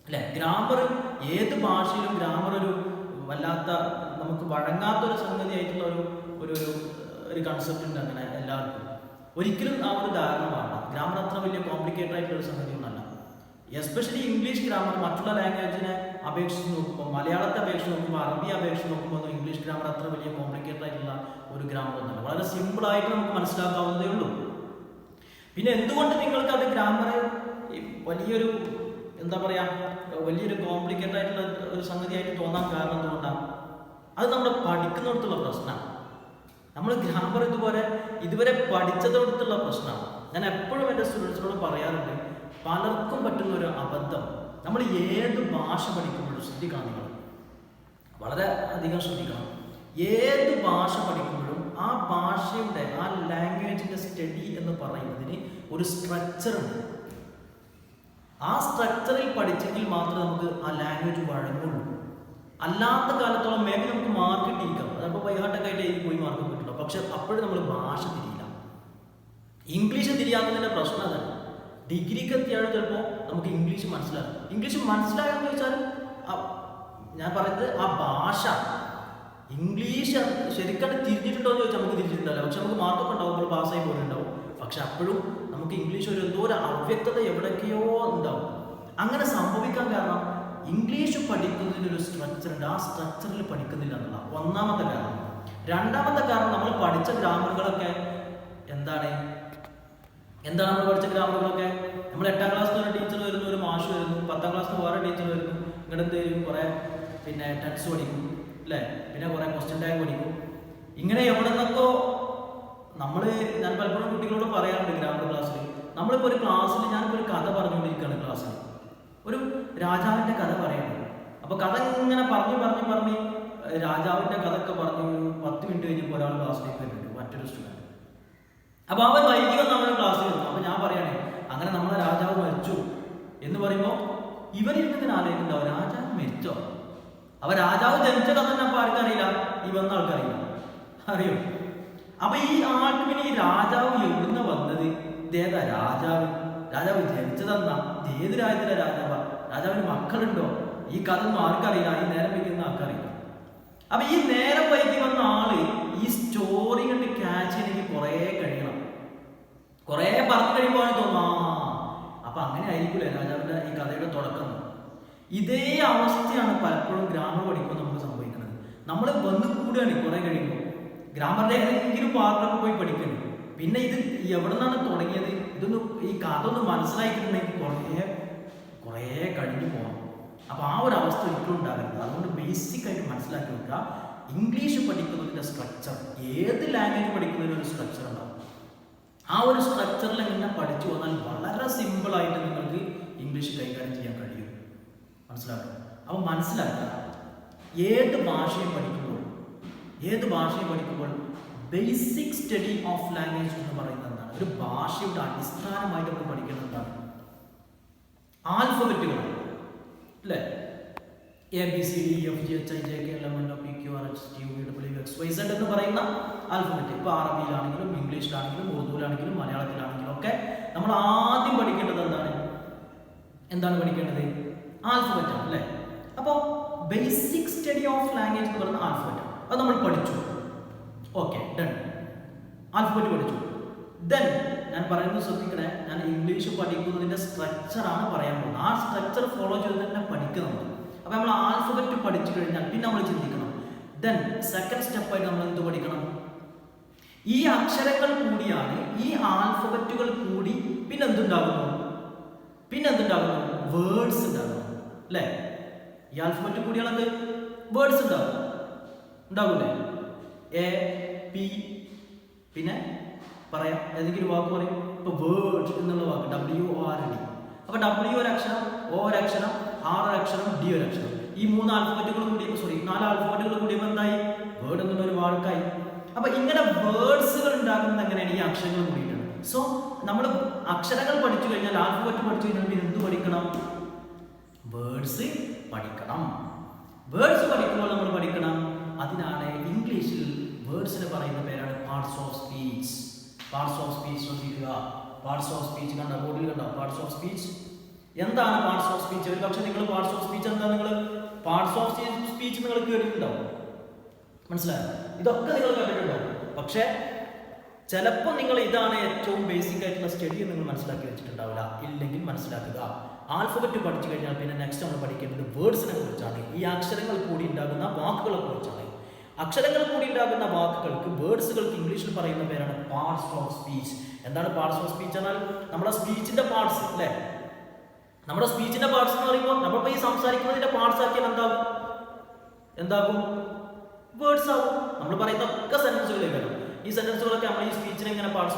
അല്ലേ. ഗ്രാമർ ഏത് ഭാഷയിലും ഗ്രാമർ ഒരു വല്ലാത്ത നമുക്ക് വഴങ്ങാത്തൊരു സംഗതി ആയിട്ടുള്ള ഒരു കൺസെപ്റ്റ് ഉണ്ട് അങ്ങനെ എല്ലാവർക്കും. ഒരിക്കലും ആ ഒരു ധാരണ വേണ്ട. ഗ്രാമർ അത്ര വലിയ കോംപ്ലിക്കേറ്റഡ് ആയിട്ടുള്ള ഒരു സംഗതി ഒന്നല്ല. എസ്പെഷ്യലി ഇംഗ്ലീഷ് ഗ്രാമർ മറ്റുള്ള ലാംഗ്വേജിനെ അപേക്ഷിച്ച് നോക്കുമ്പോൾ, മലയാളത്തെ അപേക്ഷിച്ച് നോക്കുമ്പോൾ, അറബി അപേക്ഷിച്ച് നോക്കുമ്പോൾ ഇംഗ്ലീഷ് ഗ്രാമർ അത്ര വലിയ കോംപ്ലിക്കേറ്റഡ് ആയിട്ടുള്ള ഒരു ഗ്രാമർ ഒന്നല്ല. വളരെ സിമ്പിളായിട്ട് നമുക്ക് മനസ്സിലാക്കാവുന്നതേ ഉള്ളൂ. പിന്നെ എന്തുകൊണ്ട് നിങ്ങൾക്ക് അത് ഗ്രാമർ വലിയൊരു എന്താ പറയുക, വലിയൊരു കോംപ്ലിക്കേറ്റഡ് ആയിട്ടുള്ള ഒരു സംഗതിയായിട്ട് തോന്നാൻ കാരണം എന്തുകൊണ്ടാണ്, അത് നമ്മൾ പഠിക്കുന്നിടത്തുള്ള പ്രശ്നമാണ്. നമ്മൾ ഗ്രാമർ ഇതുവരെ പഠിച്ചതോടത്തുള്ള പ്രശ്നമാണ്. ഞാൻ എപ്പോഴും എൻ്റെ സ്റ്റുഡൻസിനോട് പറയാറുണ്ട്, പലർക്കും പറ്റുന്ന ഒരു അബദ്ധം, നമ്മൾ ഏത് ഭാഷ പഠിക്കുമ്പോഴും ശ്രദ്ധിക്കണം, നിങ്ങൾ വളരെ അധികം ശ്രദ്ധിക്കണം. ഏത് ഭാഷ പഠിക്കുമ്പോഴും ആ ഭാഷയുടെ, ആ ലാംഗ്വേജിൻ്റെ സ്റ്റഡി എന്ന് പറയുന്നതിന് ഒരു സ്ട്രക്ചർ ഉണ്ട്. ആ സ്ട്രക്ചറിൽ പഠിച്ചെങ്കിൽ മാത്രമേ നമുക്ക് ആ ലാംഗ്വേജ് വഴങ്ങുള്ളൂ. അല്ലാത്ത കാലത്തോളം മേബി നമുക്ക് മാർക്ക് കിട്ടിയിരിക്കാം, അതപ്പോൾ വൈകാട്ടൊക്കെ ആയിട്ട് എഴുതി പോയി മാർക്ക് കിട്ടില്ല. പക്ഷെ അപ്പോഴും നമ്മൾ ഭാഷ തിരിയില്ല. ഇംഗ്ലീഷ് തിരിയാത്തതിൻ്റെ പ്രശ്നം അതാണ്. ഡിഗ്രിക്ക് എത്തിയാലും ചിലപ്പോൾ നമുക്ക് ഇംഗ്ലീഷ് മനസ്സിലാകും. ഇംഗ്ലീഷ് മനസ്സിലായെന്ന് ചോദിച്ചാൽ ഞാൻ പറയുന്നത് ആ ഭാഷ, ഇംഗ്ലീഷ് ശരിക്കും തിരിഞ്ഞിട്ടുണ്ടോ എന്ന് ചോദിച്ചാൽ നമുക്ക് തിരിച്ചിട്ടുണ്ടല്ലോ. പക്ഷെ നമുക്ക് മാർക്കൊക്കെ ഉണ്ടാവും, പാസ്സായി പോലെ ഉണ്ടാവും. പക്ഷെ അപ്പോഴും നമുക്ക് ഇംഗ്ലീഷ് എന്തോ ഒരു അവ്യക്തത എവിടേക്കെയോ ഉണ്ടാവും. അങ്ങനെ സംഭവിക്കാൻ കാരണം ഇംഗ്ലീഷ് പഠിക്കുന്നതിനൊരു സ്ട്രക്ചർ ഉണ്ട്, ആ സ്ട്രക്ചറിൽ പഠിക്കുന്നില്ല എന്നുള്ള ഒന്നാമത്തെ കാരണം. രണ്ടാമത്തെ കാരണം, നമ്മൾ പഠിച്ച ഗ്രാമറുകളൊക്കെ എന്താണ് നമ്മൾ പഠിച്ച ഗ്രാമറുകളൊക്കെ, നമ്മൾ 8ാം ക്ലാസ്സിൽ ഒരു ടീച്ചർ വരുന്നു, ഒരു മാഷ് വരുന്നു, 10ാം ക്ലാസ്സിൽ വേറെ ടീച്ചർ വരുന്നു, ഇങ്ങോട്ട് എന്തെങ്കിലും കുറേ പിന്നെ ടെൻസ് പഠിക്കും അല്ലേ, പിന്നെ കുറേ ക്വസ്റ്റ്യൻ ടാഗ് പഠിക്കും. ഇങ്ങനെ എവിടെ നിന്നൊക്കെ ഞാൻ പലപ്പോഴും കുട്ടികളോട് പറയാറുണ്ട് ഗ്രാമർ ക്ലാസ്സിൽ, നമ്മളിപ്പോൾ ഒരു ക്ലാസ്സിൽ, ഞാനിപ്പോൾ ഒരു കഥ പറഞ്ഞുകൊണ്ടിരിക്കുകയാണ് ക്ലാസ്സിൽ, ഒരു രാജാവിൻ്റെ കഥ പറയുന്നത്. അപ്പോൾ കഥ ഇങ്ങനെ പറഞ്ഞ് രാജാവിൻ്റെ കഥ ഒക്കെ പറഞ്ഞ് 10 മിനിറ്റ് കഴിഞ്ഞപ്പോൾ ഒരാൾ ക്ലാസ്സിലേക്ക് വരുന്നുണ്ട്, മറ്റൊരു സ്റ്റുഡൻറ്റ്. അപ്പോൾ അവൻ വൈകി വന്ന് അവൻ ക്ലാസ്സിൽ വരുന്നു. അപ്പോൾ ഞാൻ പറയണേ, അങ്ങനെ നമ്മളെ രാജാവ് മരിച്ചു എന്ന് പറയുമ്പോൾ ഇവരിങ്ങനെ ആലോചിക്കുന്നുണ്ടാവും, രാജാവ് മരിച്ചോ? അപ്പോൾ രാജാവ് ജനിച്ച കഥ തന്നെ അപ്പോൾ ആർക്കറിയില്ല, ഈ വന്ന ആൾക്കറിയില്ല, അറിയോ? അപ്പൊ ഈ ആൾക്ക് പിന്നെ ഈ രാജാവ് എവിടുന്ന വന്നത്, ഇതേതാ രാജാവ് ജനിച്ചതെന്നാ, ഏത് രാജ്യത്തിലെ രാജാവിന് മക്കളുണ്ടോ, ഈ കഥ ഒന്നും ആർക്കറിയില്ല, ഈ നേരം വയ്ക്കുന്ന ആൾക്കറിയില്ല. അപ്പൊ ഈ നേരം വൈകി വന്ന ആള് ഈ സ്റ്റോറി കണ്ട് ക്യാച്ച് ചെയ്യണമെങ്കിൽ കുറേ കഴിയണം, കുറേ പറഞ്ഞു കഴിയുമ്പോൾ തോന്നാ, അപ്പൊ അങ്ങനെ ആയിരിക്കില്ലേ രാജാവിന്റെ ഈ കഥയുടെ തുടക്കം. ഇതേ അവസ്ഥയാണ് പലപ്പോഴും ഗ്രാമർ പഠിക്കുമ്പോൾ നമുക്ക് സംഭവിക്കുന്നത്. നമ്മൾ വന്ന് കൂടുകയാണ് കുറേ കഴിയുമ്പോൾ, ഗ്രാമറിന്റെ ഏതെങ്കിലും പാർട്ടൊക്കെ പോയി പഠിക്കണം. പിന്നെ ഇത് എവിടെ നിന്നാണ് തുടങ്ങിയത്, ഈ കഥ ഒന്ന് മനസ്സിലാക്കിയിട്ടുണ്ടെങ്കിൽ കുറേ കഴിഞ്ഞു പോകണം. അപ്പോൾ ആ ഒരു അവസ്ഥ ഒരിക്കലും ഉണ്ടാകരുത്. അതുകൊണ്ട് ബേസിക് ആയിട്ട് മനസ്സിലാക്കി വെക്കുക, ഇംഗ്ലീഷ് പഠിക്കുന്നതിൻ്റെ സ്ട്രക്ചർ, ഏത് ലാംഗ്വേജ് പഠിക്കുന്നതിന് ഒരു സ്ട്രക്ചർ ഉണ്ടാവും. ആ ഒരു സ്ട്രക്ചറിൽ എങ്ങനെ പഠിച്ചു വന്നാൽ വളരെ സിമ്പിളായിട്ട് നിങ്ങൾക്ക് ഇംഗ്ലീഷ് കൈകാര്യം ചെയ്യാൻ കഴിയും. മനസ്സിലാക്കുക. അപ്പോൾ മനസ്സിലാക്കുക, ഏത് ഭാഷയും പഠിക്കുമ്പോൾ ബേസിക് സ്റ്റഡി ഓഫ് ലാംഗ്വേജ് എന്ന് പറയുന്നത് എന്താണ്? ഒരു ഭാഷയുടെ അടിസ്ഥാനമായിട്ട് നമ്മൾ പഠിക്കുന്നത് എന്താണ്? ആൽഫബറ്റുകൾ അല്ലേ? ABCDEFGHIJKLMNOPQRSTUVWXYZ എന്ന് പറയുന്ന ആൽഫബറ്റ്. ഇപ്പോൾ അറബിയിലാണെങ്കിലും ഇംഗ്ലീഷിലാണെങ്കിലും ഉറുദുവിലാണെങ്കിലും മലയാളത്തിലാണെങ്കിലും ഒക്കെ നമ്മൾ ആദ്യം പഠിക്കേണ്ടത് എന്താണ് പഠിക്കേണ്ടത്? ആൽഫബറ്റ് ആണ് അല്ലേ? അപ്പോൾ ബേസിക് സ്റ്റഡി ഓഫ് ലാംഗ്വേജ് എന്ന് പറയുന്ന ആൽഫബറ്റ് അത് നമ്മൾ പഠിച്ചു. Okay, done. ആൽഫബറ്റ് പഠിച്ചു. ദെൻ ഞാൻ പറയുന്നത് ശ്രദ്ധിക്കണേ, ഞാൻ ഇംഗ്ലീഷ് പഠിക്കുന്നതിൻ്റെ സ്ട്രക്ചറാണ് പറയാൻ പോകുന്നത്. ആ സ്ട്രക്ചർ ഫോളോ ചെയ്ത് തന്നെ പഠിക്കണം. അപ്പോൾ നമ്മൾ ആൽഫബറ്റ് പഠിച്ചു കഴിഞ്ഞാൽ പിന്നെ നമ്മൾ ചിന്തിക്കണം, ദെൻ സെക്കൻഡ് സ്റ്റെപ്പായിട്ട് നമ്മൾ എന്ത് പഠിക്കണം? ഈ അക്ഷരങ്ങൾ കൂടിയാണ്, ഈ ആൽഫബറ്റുകൾ കൂടി പിന്നെന്തുണ്ടാകുന്നു? വേർഡ്സ് ഉണ്ടാകുന്നു അല്ലേ? ഈ ആൽഫബറ്റ് കൂടിയാണ് എന്ത്? വേർഡ്സ് ഉണ്ടാകൂലേ? എ പി, പിന്നെ പറയാം ഏതെങ്കിലും വാക്ക് പറയും. ഇപ്പോൾ വേർഡ് എന്നുള്ള വാക്ക് WORD. അപ്പോൾ W ഒരു അക്ഷരം, O ഒരു അക്ഷരം, R ഒരു അക്ഷരം, D ഒരു അക്ഷരം. ഈ 4 ആൽഫബറ്റുകൾ കൂടിയപ്പോൾ എന്തായി? വേർഡ് എന്നുള്ള ഒരു വാക്കായി. അപ്പോൾ ഇങ്ങനെ വേർഡ്സുകൾ ഉണ്ടാക്കുന്നത് എങ്ങനെയാണ്? ഈ അക്ഷരങ്ങൾ കൂടിയിട്ടാണ്. സോ നമ്മൾ അക്ഷരങ്ങൾ പഠിച്ചു കഴിഞ്ഞാൽ, ആൽഫബറ്റ് പഠിച്ചു കഴിഞ്ഞാൽ പിന്നെ എന്ത് പഠിക്കണം? വേർഡ്സ് പഠിക്കണം. വേർഡ്സ് പഠിക്കുമ്പോൾ നമ്മൾ പഠിക്കണം, അതിനാണ് ഇംഗ്ലീഷിൽ വേർഡ്സിന് പറയുന്ന പേരാണ് പാർട്സ് ഓഫ് സ്പീച്ച്. ശ്രദ്ധിക്കുക. പാർട്സ് ഓഫ് സ്പീച്ച് കണ്ട ബോർഡിൽ കണ്ടോ? Parts of speech. എന്താണ് പാർട്സ് ഓഫ് സ്പീച്ച്? ഒരു പക്ഷേ നിങ്ങൾ പാർട്സ് ഓഫ് സ്പീച്ച് എന്താ, നിങ്ങൾ പാർട്സ് ഓഫ് സ്പീച്ച് നിങ്ങൾ കേട്ടിട്ടുണ്ടാവും. മനസ്സിലായോ? ഇതൊക്കെ നിങ്ങൾ കണ്ടിട്ടുണ്ടാവും. പക്ഷേ ചിലപ്പോൾ നിങ്ങൾ ഇതാണ് ഏറ്റവും ബേസിക് ആയിട്ടുള്ള സ്റ്റഡി നിങ്ങൾ മനസ്സിലാക്കി വെച്ചിട്ടുണ്ടാവില്ല. ഇല്ലെങ്കിൽ മനസ്സിലാക്കുക. ആൽഫബറ്റ് പഠിച്ചു കഴിഞ്ഞാൽ പിന്നെ നെക്സ്റ്റ് നമ്മൾ പഠിക്കേണ്ടത് വേർഡ്സിനെ കുറിച്ചാണ്. ഈ അക്ഷരങ്ങൾ കൂടി ഉണ്ടാകുന്ന വാക്കുകളെ കുറിച്ചാണ്. അക്ഷരങ്ങൾ കൂടി ഉണ്ടാകുന്ന വാക്കുകൾക്ക്, വേർഡ്സുകൾക്ക് ഇംഗ്ലീഷിൽ പറയുന്ന പേരാണ് പാർട്സ് ഓഫ് സ്പീച്ച്. എന്താണ് പാർട്സ് ഓഫ് സ്പീച്ച് എന്നാൽ? നമ്മുടെ സ്പീച്ചിന്റെ പാർട്സ് അല്ലേ? നമ്മുടെ സ്പീച്ചിന്റെ പാർട്സ് എന്ന് പറയുമ്പോൾ നമ്മളിപ്പോൾ ഈ സംസാരിക്കുന്നതിന്റെ പാർട്സ് ആക്കിയാൽ എന്താകും? വേർഡ്സ് ആവും. നമ്മൾ പറയുന്ന ഒക്കെ സെന്റൻസുകളിലേക്ക് വരും. ഈ സെന്റൻസുകളൊക്കെ നമ്മൾ ഈ സ്പീച്ചിനെ ഇങ്ങനെ പാർട്സ്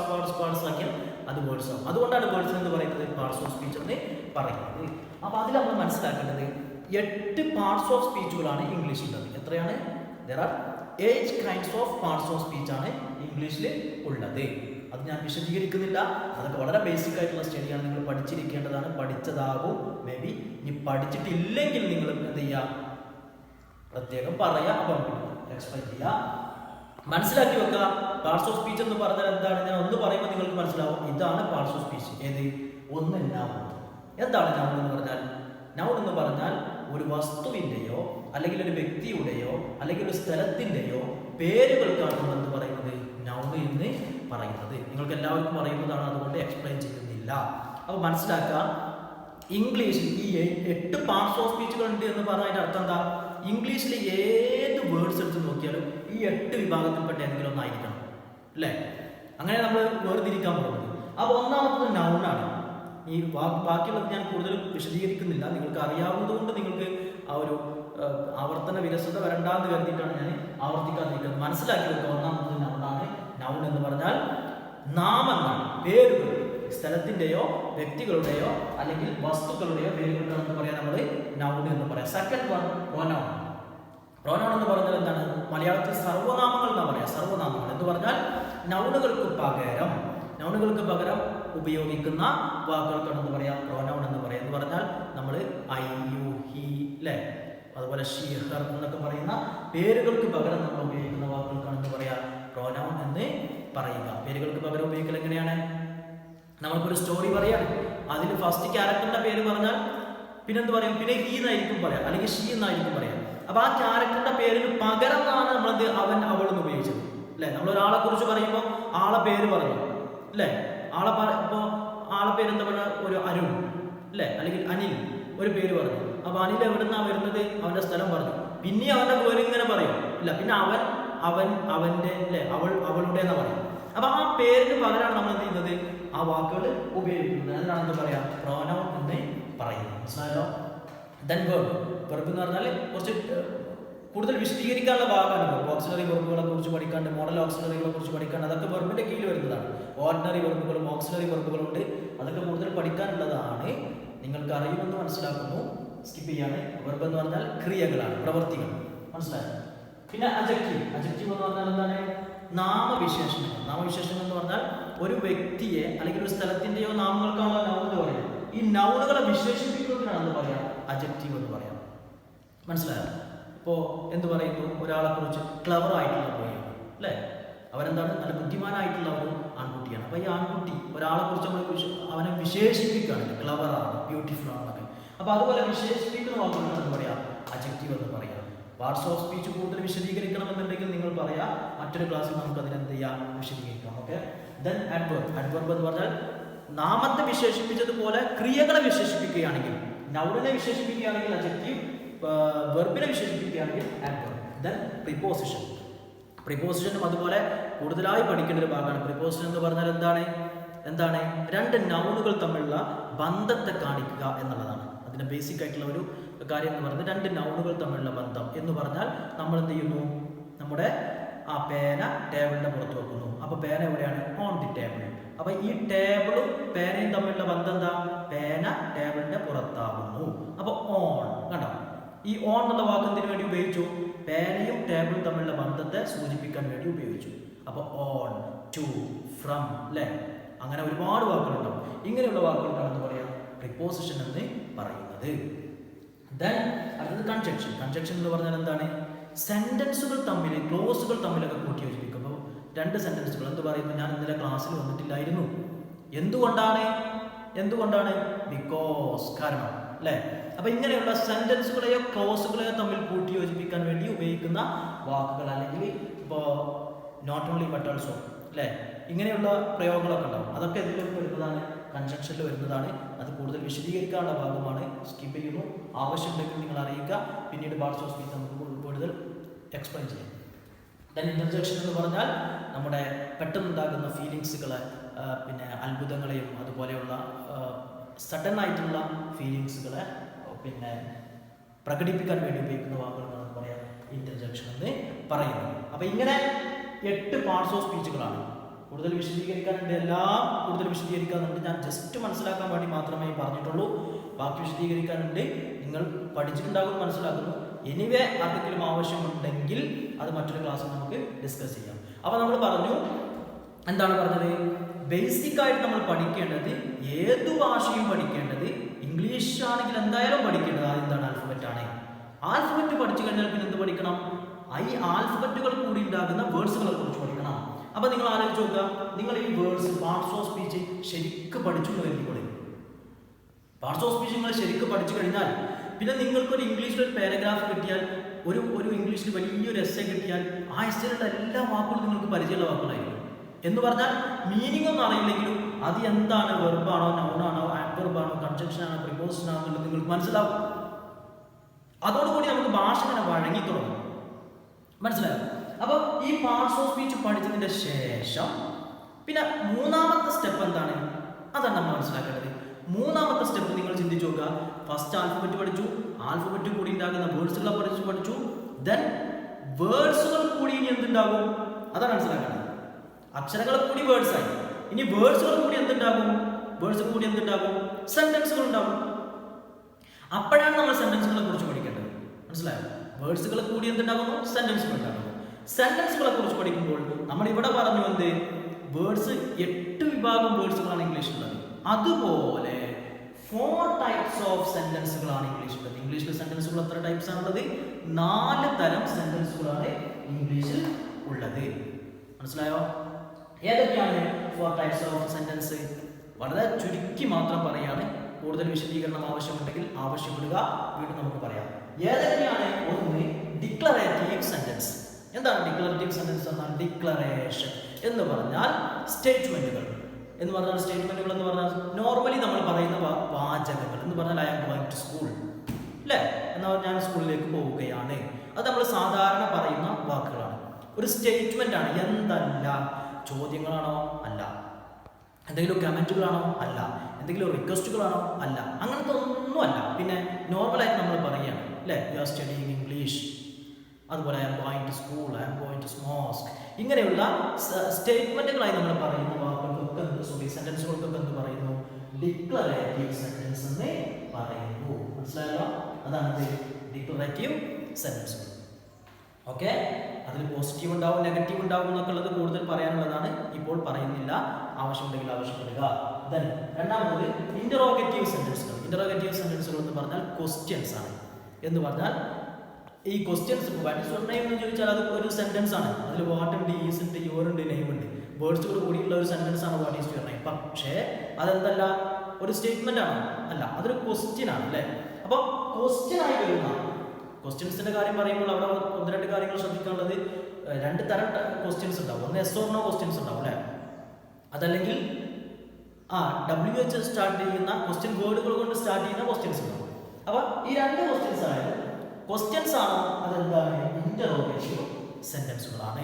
ആക്കിയാൽ അത് വേർഡ്സ് ആവും. അതുകൊണ്ടാണ് വേർഡ്സ് എന്ന് പറയുന്നത് പാർട്സ് ഓഫ് സ്പീച്ച് എന്ന് പറയുന്നത്. അപ്പോൾ അതിൽ നമ്മൾ മനസ്സിലാക്കേണ്ടത് 8 പാർട്സ് ഓഫ് സ്പീച്ചുകളാണ് ഇംഗ്ലീഷിലുള്ളത്. എത്രയാണ്? There are 8 kinds of parts of speech ആണ് ഇംഗ്ലീഷിൽ ഉള്ളത്. അത് ഞാൻ വിശദീകരിക്കുന്നില്ല. അതൊക്കെ വളരെ ബേസിക് ആയിട്ടുള്ള സ്റ്റഡിയാണ്. നിങ്ങൾ പഠിച്ചിരിക്കേണ്ടതാണ്. പഠിച്ചതാകും മേ ബി. ഇനി പഠിച്ചിട്ടില്ലെങ്കിൽ നിങ്ങൾ എന്ത് ചെയ്യുക? പ്രത്യേകം പറയുക, അപ്പം എക്സ്പ്ലെയിൻ ചെയ്യുക, മനസ്സിലാക്കി വെക്കുക. പാർട്സ് ഓഫ് സ്പീച്ച് എന്ന് പറഞ്ഞാൽ എന്താണ്? ഞാൻ ഒന്ന് പറയുമ്പോൾ നിങ്ങൾക്ക് മനസ്സിലാവും. ഇതാണ് പാർട്സ് ഓഫ് സ്പീച്ച്. ഏത്? ഒന്ന് നൗൺ. എന്താണ് നൗൺ എന്ന് പറഞ്ഞാൽ? നൗൺ എന്ന് പറഞ്ഞാൽ ഒരു വസ്തുവിൻ്റെയോ അല്ലെങ്കിൽ ഒരു വ്യക്തിയുടെയോ അല്ലെങ്കിൽ ഒരു സ്ഥലത്തിൻ്റെയോ പേരുകൾക്കാണ് നമ്മൾ എന്ത് പറയുന്നത്? നൗൺ എന്ന് പറയുന്നത്. നിങ്ങൾക്ക് എല്ലാവർക്കും അറിയുന്നതാണ്, അതുകൊണ്ട് എക്സ്പ്ലെയിൻ ചെയ്യുന്നില്ല. അപ്പോൾ മനസ്സിലാക്കുക, ഇംഗ്ലീഷിൽ ഈ 8 പാർട്സ് ഓഫ് സ്പീച്ചുകൾ ഉണ്ട് എന്ന് പറഞ്ഞതിൻ്റെ അർത്ഥം എന്താ? ഇംഗ്ലീഷിൽ ഏത് വേർഡ്സ് എടുത്ത് നോക്കിയാലും ഈ 8 വിഭാഗത്തിൽപ്പെട്ട എന്തെങ്കിലും ഒന്നായിരിക്കണം അല്ലേ? അങ്ങനെ നമ്മൾ വേർതിരിക്കാൻ പോകുന്നത്. അപ്പോൾ ഒന്നാമത്തത് നൗണാണ്. ഈ ബാക്കിയുള്ളത് ഞാൻ കൂടുതൽ വിശദീകരിക്കുന്നില്ല. നിങ്ങൾക്ക് അറിയാവുന്നത് കൊണ്ട് നിങ്ങൾക്ക് ആ ഒരു ആവർത്തന വിരസത വരണ്ടാന്ന് കരുതിയിട്ടാണ് ഞാൻ ആവർത്തിക്കാതിരിക്കുന്നത്. മനസ്സിലാക്കി വെക്കുക. ഒന്നാമത്തത് നൗണാണ്. നൗൺ എന്ന് പറഞ്ഞാൽ നാമങ്ങൾ, പേരുകൾ, സ്ഥലത്തിൻ്റെയോ വ്യക്തികളുടെയോ അല്ലെങ്കിൽ വസ്തുക്കളുടെയോ പേരുകളാണെന്ന് പറയാൻ നമ്മൾ നൗൺ എന്ന് പറയാം. Second one pronoun. പ്രോനൗൺ എന്ന് പറഞ്ഞാൽ എന്താണ്? മലയാളത്തിൽ സർവ്വനാമങ്ങൾ എന്നാ പറയാം. സർവ്വനാമങ്ങൾ എന്ന് പറഞ്ഞാൽ നൗണുകൾക്ക് പകരം ഉപയോഗിക്കുന്ന വാക്കുകൾക്കാണെന്ന് പറയാം പ്രോനൗൺ എന്ന് പറയാം. എന്ന് പറഞ്ഞാൽ നമ്മൾ ഐ, യു, ഹി അല്ലേ, അതുപോലെ ഷീ, ഹർ എന്നൊക്കെ പറയുന്ന പേരുകൾക്ക് പകരം നമ്മൾ ഉപയോഗിക്കുന്ന വാക്കുകൾക്കാണെന്ന് പറയാം പ്രോനൗൺ എന്ന് പറയുക. പേരുകൾക്ക് പകരം ഉപയോഗിക്കൽ എങ്ങനെയാണ്? നമ്മൾക്കൊരു സ്റ്റോറി പറയാം, അതിൽ ഫസ്റ്റ് ക്യാരക്ടറിന്റെ പേര് പറഞ്ഞാൽ പിന്നെന്ത് പറയും? പിന്നെ ഹി എന്നായിരിക്കും പറയാം, അല്ലെങ്കിൽ ഷീ എന്നായിരിക്കും പറയാം. അപ്പൊ ആ ക്യാരക്ടറിന്റെ പേരിന് പകരമാണ് നമ്മളത് അവൻ, അവൾ എന്ന് ഉപയോഗിച്ചത് അല്ലെ? നമ്മൾ ഒരാളെ കുറിച്ച് പറയുമ്പോൾ ആളെ പേര് പറഞ്ഞു അല്ലെ? ഇപ്പോൾ ആളെ പേര് എന്താ പറയുക? ഒരു അരുൺ അല്ലെ, അല്ലെങ്കിൽ അനിൽ ഒരു പേര് പറഞ്ഞു. അപ്പൊ അനിൽ എവിടുന്നാ വരുന്നത്? അവന്റെ സ്ഥലം പറഞ്ഞു. പിന്നെ അവന്റെ പേര് ഇങ്ങനെ പറയും ഇല്ല, പിന്നെ അവന്റെ അല്ലെ, അവളുടെ എന്നാ പറയും. അപ്പൊ ആ പേരിന് പകരമാണ് നമ്മൾ എന്ത് ചെയ്യുന്നത്? ആ വാക്കുകൾ ഉപയോഗിക്കുന്നത്. അതിനാണ് എന്താ പറയാ? പ്രോനൗൺ എന്ന് പറയുന്നത്. മനസ്സിലായല്ലോ? Then verb. വെർബ് എന്ന് പറഞ്ഞാൽ കുറച്ച് കൂടുതൽ വിശദീകരിക്കാനുള്ള ഭാഗമാണ്. ഓക്സിലറി വെർബുകളെ കുറിച്ച് പഠിക്കാണ്ട്, മോഡൽ ഓക്സിലറികളെ കുറിച്ച് പഠിക്കാണ്ട്, അതൊക്കെ വെർബിന്റെ കീഴിൽ വരുന്നതാണ്. ഓർഡിനറി വെർബുകളും ഓക്സിലറി വെർബുകളുണ്ട്, അതൊക്കെ കൂടുതൽ പഠിക്കാനുള്ളതാണ്. നിങ്ങൾക്ക് അറിയുമെന്ന് മനസ്സിലാക്കുന്നു, സ്കിപ്പ് ചെയ്യാണ്. വെർബ് എന്ന് പറഞ്ഞാൽ ക്രിയകളാണ്, പ്രവൃത്തികൾ, മനസ്സിലായോ? പിന്നെ അജക്റ്റീവ്. അജക്റ്റീവ് എന്ന് പറഞ്ഞാൽ എന്താണ്? നാമവിശേഷണങ്ങൾ. നാമവിശേഷണങ്ങൾ എന്ന് പറഞ്ഞാൽ ഒരു വ്യക്തിയെ അല്ലെങ്കിൽ ഒരു സ്ഥലത്തിന്റെയോ നാമങ്ങൾക്കാണല്ലോ നൗൺ എന്ന് പറയുന്നത്. ഈ നൗണുകളെ വിശേഷിപ്പിക്കുന്നതിനാണ് എന്ത് പറയാം? അജക്റ്റീവ് എന്ന് പറയാം. മനസ്സിലായോ? ഇപ്പോൾ എന്ത് പറയുന്നു? ഒരാളെ കുറിച്ച് ക്ലവർ ആയിട്ടുള്ള പോയാണ്, അല്ലേ? അവരെന്താണ്? നല്ല ബുദ്ധിമാനായിട്ടുള്ള ഒരു ആൺകുട്ടിയാണ്. അപ്പോൾ ഈ ആൺകുട്ടി ഒരാളെ കുറിച്ച് നമ്മൾ അവനെ വിശേഷിപ്പിക്കുകയാണ്, ക്ലവർ ആണ്, ബ്യൂട്ടിഫുൾ ആണെന്നൊക്കെ. അപ്പോൾ അതുപോലെ വിശേഷിപ്പിക്കുന്ന വാക്കുകൾ എന്ന് പറയാം അജക്റ്റീവ് എന്ന് പറയാം. പാർട്സ് ഓഫ് സ്പീച്ച് കൂടുതൽ വിശദീകരിക്കണമെന്നുണ്ടെങ്കിൽ നിങ്ങൾ പറയാം, മറ്റൊരു ക്ലാസ്സിൽ നമുക്ക് അതിനെന്ത് ചെയ്യാം? വിശദീകരിക്കാം. ഓക്കെ. Then adverb. അഡ്വർബ് എന്ന് പറഞ്ഞാൽ നാമത്തെ വിശേഷിപ്പിച്ചതുപോലെ ക്രിയകളെ വിശേഷിപ്പിക്കുകയാണെങ്കിൽ, നൗണിനെ വിശേഷിപ്പിക്കുകയാണെങ്കിൽ അജക്റ്റീവ്, വെർബിനെ വിശേഷിപ്പിക്കുകയാണെങ്കിൽ അഡ്വർബ്. Then preposition. പ്രിപ്പോസിഷനും അതുപോലെ കൂടുതലായി പഠിക്കേണ്ട ഒരു ഭാഗമാണ്. പ്രിപ്പോസിഷൻ എന്ന് പറഞ്ഞാൽ എന്താണ്? രണ്ട് നൗണുകൾ തമ്മിലുള്ള ബന്ധത്തെ കാണിക്കുക എന്നുള്ളതാണ്. അതിന്റെ ബേസിക് ആയിട്ടുള്ള ഒരു കാര്യം എന്ന് പറയുന്നത് രണ്ട് നൗണുകൾ തമ്മിലുള്ള ബന്ധം എന്ന് പറഞ്ഞാൽ നമ്മൾ എന്ത് ചെയ്യുന്നു? നമ്മുടെ ആ പേന ടേബിളിന്റെ പുറത്ത് വെക്കുന്നു. അപ്പൊ പേന എവിടെയാണ്? On the table. അപ്പൊ ഈ ടേബിളും പേനയും തമ്മിലുള്ള ബന്ധം എന്താ? പേന ടേബിളിന്റെ പുറത്താകുന്നു. അപ്പൊ ഓൺ, കണ്ടോ? ഈ ഓൺ എന്നുള്ള വാക്ക് എന്തിനു വേണ്ടി ഉപയോഗിച്ചു? പേനയും ടേബിളും തമ്മിലുള്ള ബന്ധത്തെ സൂചിപ്പിക്കാൻ വേണ്ടി ഉപയോഗിച്ചു. അപ്പൊ ഓൺ, ടു, ഫ്രം, അല്ലെ? അങ്ങനെ ഒരുപാട് വാക്കുകളുണ്ടാവും. ഇങ്ങനെയുള്ള വാക്കുകൾക്കാണ് എന്ന് പറയാം പ്രിപ്പോസിഷൻ എന്ന് പറയുന്നത്. ദെൻ അടുത്തത് കൺജങ്ഷൻ. കൺജങ്ഷൻ എന്ന് പറഞ്ഞാൽ എന്താണ്? സെന്റൻസുകൾ തമ്മിൽ, ക്ലോസുകൾ തമ്മിലൊക്കെ കൂട്ടി യോജിപ്പിക്കുമ്പോൾ രണ്ട് സെന്റൻസുകൾ എന്ത് പറയുന്നു? ഞാൻ ഇന്നലെ ക്ലാസ്സിൽ വന്നിട്ടില്ലായിരുന്നു. എന്തുകൊണ്ടാണ്? ബിക്കോസ്, കാരണം, അല്ലെ? അപ്പൊ ഇങ്ങനെയുള്ള സെന്റൻസുകളെയോ ക്ലോസുകളെയോ തമ്മിൽ കൂട്ടി യോജിപ്പിക്കാൻ വേണ്ടി ഉപയോഗിക്കുന്ന വാക്കുകൾ, അല്ലെങ്കിൽ ഇപ്പോൾ നോട്ട് ഓൺലി ബട്ട് ഓൾസോ, അല്ലെ? ഇങ്ങനെയുള്ള പ്രയോഗങ്ങളൊക്കെ ഉണ്ടാവും. അതൊക്കെ ഇതിലൊക്കെ വരുന്നതാണ്, കൺജങ്ഷനിൽ വരുന്നതാണ്. അത് കൂടുതൽ വിശദീകരിക്കാനുള്ള ഭാഗമാണ്, സ്കിപ്പ് ചെയ്യുന്നു. ആവശ്യമുണ്ടെങ്കിൽ നിങ്ങൾ അറിയിക്കുക, പിന്നീട് പാർട്സ് ഓഫ് സ്പീച്ച് നമുക്ക് കൂടുതൽ എക്സ്പ്ലെയിൻ ചെയ്യാം. ദെൻ ഇന്റർജെക്ഷൻ എന്ന് പറഞ്ഞാൽ നമ്മുടെ പെട്ടെന്നുണ്ടാകുന്ന ഫീലിങ്സുകളെ, പിന്നെ അത്ഭുതങ്ങളെയും അതുപോലെയുള്ള സഡൻ ആയിട്ടുള്ള ഫീലിങ്സുകളെ പിന്നെ പ്രകടിപ്പിക്കാൻ വേണ്ടി ഉപയോഗിക്കുന്ന വാക്കുകളാണ് പറയാം ഇന്റർജെക്ഷൻ എന്ന് പറയുന്നത്. അപ്പൊ ഇങ്ങനെ 8 പാർട്സ് ഓഫ് സ്പീച്ചുകളാണ്. കൂടുതൽ വിശദീകരിക്കാനുണ്ട്, എല്ലാം കൂടുതൽ വിശദീകരിക്കാനുണ്ട്. ഞാൻ ജസ്റ്റ് മനസ്സിലാക്കാൻ വേണ്ടി മാത്രമേ പറഞ്ഞിട്ടുള്ളൂ. ബാക്കി വിശദീകരിക്കാനുണ്ട്. നിങ്ങൾ പഠിച്ചിട്ടുണ്ടാകും മനസ്സിലാക്കുന്നു. എനിവേ ആർക്കെങ്കിലും ആവശ്യമുണ്ടെങ്കിൽ അത് മറ്റൊരു ക്ലാസ്സിൽ നമുക്ക് ഡിസ്കസ് ചെയ്യാം. അപ്പൊ നമ്മൾ പറഞ്ഞു, എന്താണ് പറഞ്ഞത്? ബേസിക് ആയിട്ട് നമ്മൾ പഠിക്കേണ്ടത്, ഏതു ഭാഷയും പഠിക്കേണ്ടത്, ഇംഗ്ലീഷ് ആണെങ്കിൽ എന്തായാലും പഠിക്കേണ്ടത് എന്താണ്? ആൽഫബറ്റ് ആണ്. ആൽഫബറ്റ് പഠിച്ചു കഴിഞ്ഞാൽ പിന്നെ എന്ത് പഠിക്കണം? ഈ ആൽഫബറ്റുകൾ കൂടി ഉണ്ടാകുന്ന വേർഡ്സുകളെ കുറിച്ച് പഠിക്കണം. അപ്പൊ നിങ്ങൾ ആലോചിച്ച് നോക്കുക, നിങ്ങൾ ഈ വേർഡ്സ് പാർട്സ് ഓഫ് സ്പീച്ച് ശരിക്കും പഠിച്ചു കഴിഞ്ഞാൽ, പാർട്സ് ഓഫ് സ്പീച്ച് നിങ്ങൾ ശരിക്കും പഠിച്ചു കഴിഞ്ഞാൽ പിന്നെ നിങ്ങൾക്കൊരു ഇംഗ്ലീഷിൽ ഒരു പാരഗ്രാഫ് കിട്ടിയാൽ, ഒരു ഇംഗ്ലീഷിൽ വലിയൊരു എസ്സേ കിട്ടിയാൽ, ആ എസ്സേയിലുള്ള എല്ലാ വാക്കുകളും നിങ്ങൾക്ക് പരിചയമുള്ള വാക്കുകളായിരിക്കും. എന്ന് പറഞ്ഞാൽ മീനിങ് ഒന്നും അറിയില്ലെങ്കിലും അത് എന്താണ്, വെർബാണോ, നൗണാണോ, ആഡ്വർബാണോ, കൺജങ്ഷൻ ആണോ, പ്രിപ്പോസിഷൻ ആണോ എന്നുള്ളത് നിങ്ങൾക്ക് മനസ്സിലാവും. അതോടുകൂടി നമുക്ക് ഭാഷ ഇങ്ങനെ വഴങ്ങി തുടങ്ങും. മനസ്സിലായോ? അപ്പൊ ഈ പാർട്സ് ഓഫ് സ്പീച്ച് പഠിച്ചതിന്റെ ശേഷം പിന്നെ മൂന്നാമത്തെ സ്റ്റെപ്പ് എന്താണ്? അതാണ് നമ്മൾ മനസ്സിലാക്കേണ്ടത്. മൂന്നാമത്തെ സ്റ്റെപ്പ് നിങ്ങൾ ചിന്തിച്ചു നോക്കുക. ഫസ്റ്റ് ആൽഫബറ്റ് പഠിച്ചു, ആൽഫബറ്റ് കൂടി ഉണ്ടാകുന്ന വേർഡ്സുകളെ പഠിച്ചു. ദെൻ വേർഡ്സുകൾ കൂടി ഇനി എന്തുണ്ടാകും? അതാണ് മനസ്സിലാക്കേണ്ടത്. അക്ഷരങ്ങൾ കൂടി വേർഡ്സ് ആയി. ഇനി വേർഡ്സുകൾ കൂടി എന്തുണ്ടാകും? സെന്റൻസുകൾ ഉണ്ടാകും. അപ്പോഴാണ് നമ്മൾ സെന്റൻസുകളെ കുറിച്ച് പഠിക്കേണ്ടത്. മനസ്സിലായോ? വേർഡ്സുകൾ കൂടി എന്തുണ്ടാകുന്നു? സെന്റൻസുകൾ ഉണ്ടാകുന്നു. സെന്റൻസുകളെ കുറിച്ച് പഠിക്കുമ്പോൾ നമ്മൾ ഇവിടെ പറഞ്ഞു എന്ത്? വേർഡ്സ് 8 വിഭാഗം വേർഡ്സുകളാണ് ഇംഗ്ലീഷിലുള്ളത്. അതുപോലെ 4 ടൈപ്സ് ഓഫ് സെന്റൻസുകളാണ് ഇംഗ്ലീഷിലുള്ളത്. ഇംഗ്ലീഷിലെ സെന്റൻസുകൾ എത്ര ടൈപ്സ് ആണുള്ളത്? 4 തരം സെന്റൻസുകളാണ് ഇംഗ്ലീഷിൽ ഉള്ളത്. മനസ്സിലായോ? ഏതൊക്കെയാണ് 4 ടൈപ്സ് ഓഫ് സെന്റൻസ്? വളരെ ചുരുക്കി മാത്രം പറയാണ്. കൂടുതൽ വിശദീകരണം ആവശ്യമുണ്ടെങ്കിൽ ആവശ്യപ്പെടുക, വീണ്ടും നമുക്ക് പറയാം. ഏതൊക്കെയാണ്? ഒന്ന്, ഡിക്ലറേറ്റീവ് സെന്റൻസ്. എന്താണ് ഡിക്ലറേറ്റീവ് സെന്റൻസ് എന്നാൽ? ഡിക്ലറേഷൻ എന്ന് പറഞ്ഞാൽ സ്റ്റേറ്റ്മെന്റുകൾ എന്ന് പറഞ്ഞാൽ, സ്റ്റേറ്റ്മെന്റുകൾ എന്ന് പറഞ്ഞാൽ നോർമലി നമ്മൾ പറയുന്ന വാചകങ്ങൾ എന്ന് പറഞ്ഞാൽ, I am going to school, അല്ലേ? എന്നാൽ ഞാൻ സ്കൂളിലേക്ക് പോവുകയാണ്. അത് നമ്മൾ സാധാരണ പറയുന്ന വാക്കുകളാണ്. ഒരു സ്റ്റേറ്റ്മെന്റ് ആണ്. എന്തല്ല? ചോദ്യങ്ങളാണോ? അല്ല. എന്തെങ്കിലും കമന്റുകളാണോ? അല്ല. എന്തെങ്കിലും റിക്വസ്റ്റുകളാണോ? അല്ല. അങ്ങനത്തെ ഒന്നും അല്ല. പിന്നെ നോർമലായിട്ട് നമ്മൾ പറയുകയാണ്, അല്ലേ? യു ആർ സ്റ്റഡിയിങ് ഇംഗ്ലീഷ്, അതുപോലെ I am going to school, I am going to mosque, ഇങ്ങനെയുള്ള സ്റ്റേറ്റ്മെന്റുകളായി നമ്മൾ പറയുന്ന വാക്കുകൾക്കൊക്കെ സെന്റൻസുകൾക്കൊക്കെ എന്ത് പറയുന്നു? ഡിക്ലറേറ്റീവ് സെന്റൻസ് എന്ന് പറയുന്നു. മനസ്സിലായല്ലോ? അതാണ് ഡിക്ലറേറ്റീവ് സെന്റൻസുകൾ. ഓക്കെ, അതിൽ പോസിറ്റീവ് ഉണ്ടാവും, നെഗറ്റീവ് ഉണ്ടാവും എന്നൊക്കെ ഉള്ളത് കൂടുതൽ പറയാനുള്ളതാണ്, ഇപ്പോൾ പറയുന്നില്ല. ആവശ്യമുണ്ടെങ്കിൽ ആവശ്യപ്പെടുക. ദെൻ രണ്ടാമത് ഇന്ററോഗേറ്റീവ് സെന്റൻസുകൾ. ഇന്ററോഗേറ്റീവ് സെന്റൻസുകൾ എന്ന് പറഞ്ഞാൽ ക്വസ്റ്റ്യൻസ് ആണ്. എന്ന് പറഞ്ഞാൽ ഈ questions what is your name എന്ന് ചോദിച്ചാൽ അത് ഒരു സെന്റൻസ് ആണ്. അതിൽ വാട്ട് ഉണ്ട്, ഈസ് ഉണ്ട്, യുവർ ഉണ്ട്, നെയിം ഉണ്ട്, വേർഡ്സുകൾ കൂടിയുള്ള ഒരു സെന്റൻസ് ആണ് വാട്ട് ഈസ് യുവർ നെയിം. പക്ഷേ അതെന്തല്ല, ഒരു സ്റ്റേറ്റ്മെന്റ് ആണ്, അല്ല, അതൊരു ക്വസ്റ്റ്യൻ ആണ് അല്ലേ? അപ്പോൾ ക്വസ്റ്റ്യൻ ആയി വരുന്ന ക്വസ്റ്റ്യൻസിന്റെ കാര്യം പറയുമ്പോൾ അവിടെ ഒന്ന് രണ്ട് കാര്യങ്ങൾ ശ്രദ്ധിക്കാനുള്ളത്, രണ്ട് തരം ക്വസ്റ്റ്യൻസ് ഉണ്ടാവും. ഒന്ന് എസ് ഓർ നോ ക്വസ്റ്റ്യൻസ് ഉണ്ടാവും അല്ലേ? അതല്ലെങ്കിൽ WH സ്റ്റാർട്ട് ചെയ്യുന്ന ക്വസ്റ്റ്യൻ വേർഡുകൾ കൊണ്ട് സ്റ്റാർട്ട് ചെയ്യുന്ന ക്വസ്റ്റ്യൻസ് ഉണ്ടാവും. അപ്പോൾ ഈ രണ്ട് ക്വസ്റ്റ്യൻസ് ആയാലും ക്വസ്റ്റ്യൻസ് ആണോ, അതെന്താണ്? ഇന്ററോഗേറ്റീവ് സെന്റൻസുകളാണ്.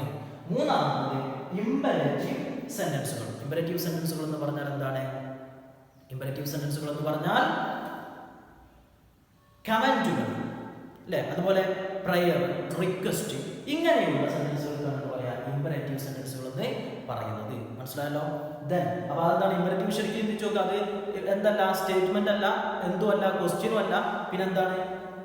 മൂന്നാമത് ഇംപെരേറ്റീവ് സെന്റൻസുകൾ. ഇംപെരേറ്റീവ് സെന്റൻസുകൾ എന്ന് പറഞ്ഞാൽ എന്താണ്? ഇംപെരേറ്റീവ് സെന്റൻസുകൾ എന്ന് പറഞ്ഞാൽ കമന്റുകൾ അല്ലേ, അതുപോലെ പ്രയർ, റിക്വസ്റ്റ്, ഇങ്ങനെയുള്ള സെന്റൻസുകൾക്കാണ് പറയാ ഇംപെരേറ്റീവ് സെന്റൻസുകൾ എന്ന് പറയുന്നത്. മനസ്സിലായല്ലോ? ദെൻ അപ്പോൾ അതെന്താണ് ഇംപെരേറ്റീവ്? ശരിക്കും ചിന്തിച്ചു നോക്കുക, അത് എന്തല്ല, സ്റ്റേറ്റ്മെന്റ് അല്ല, എന്തും അല്ല, ക്വസ്റ്റ്യനും അല്ല, പിന്നെ എന്താണ്?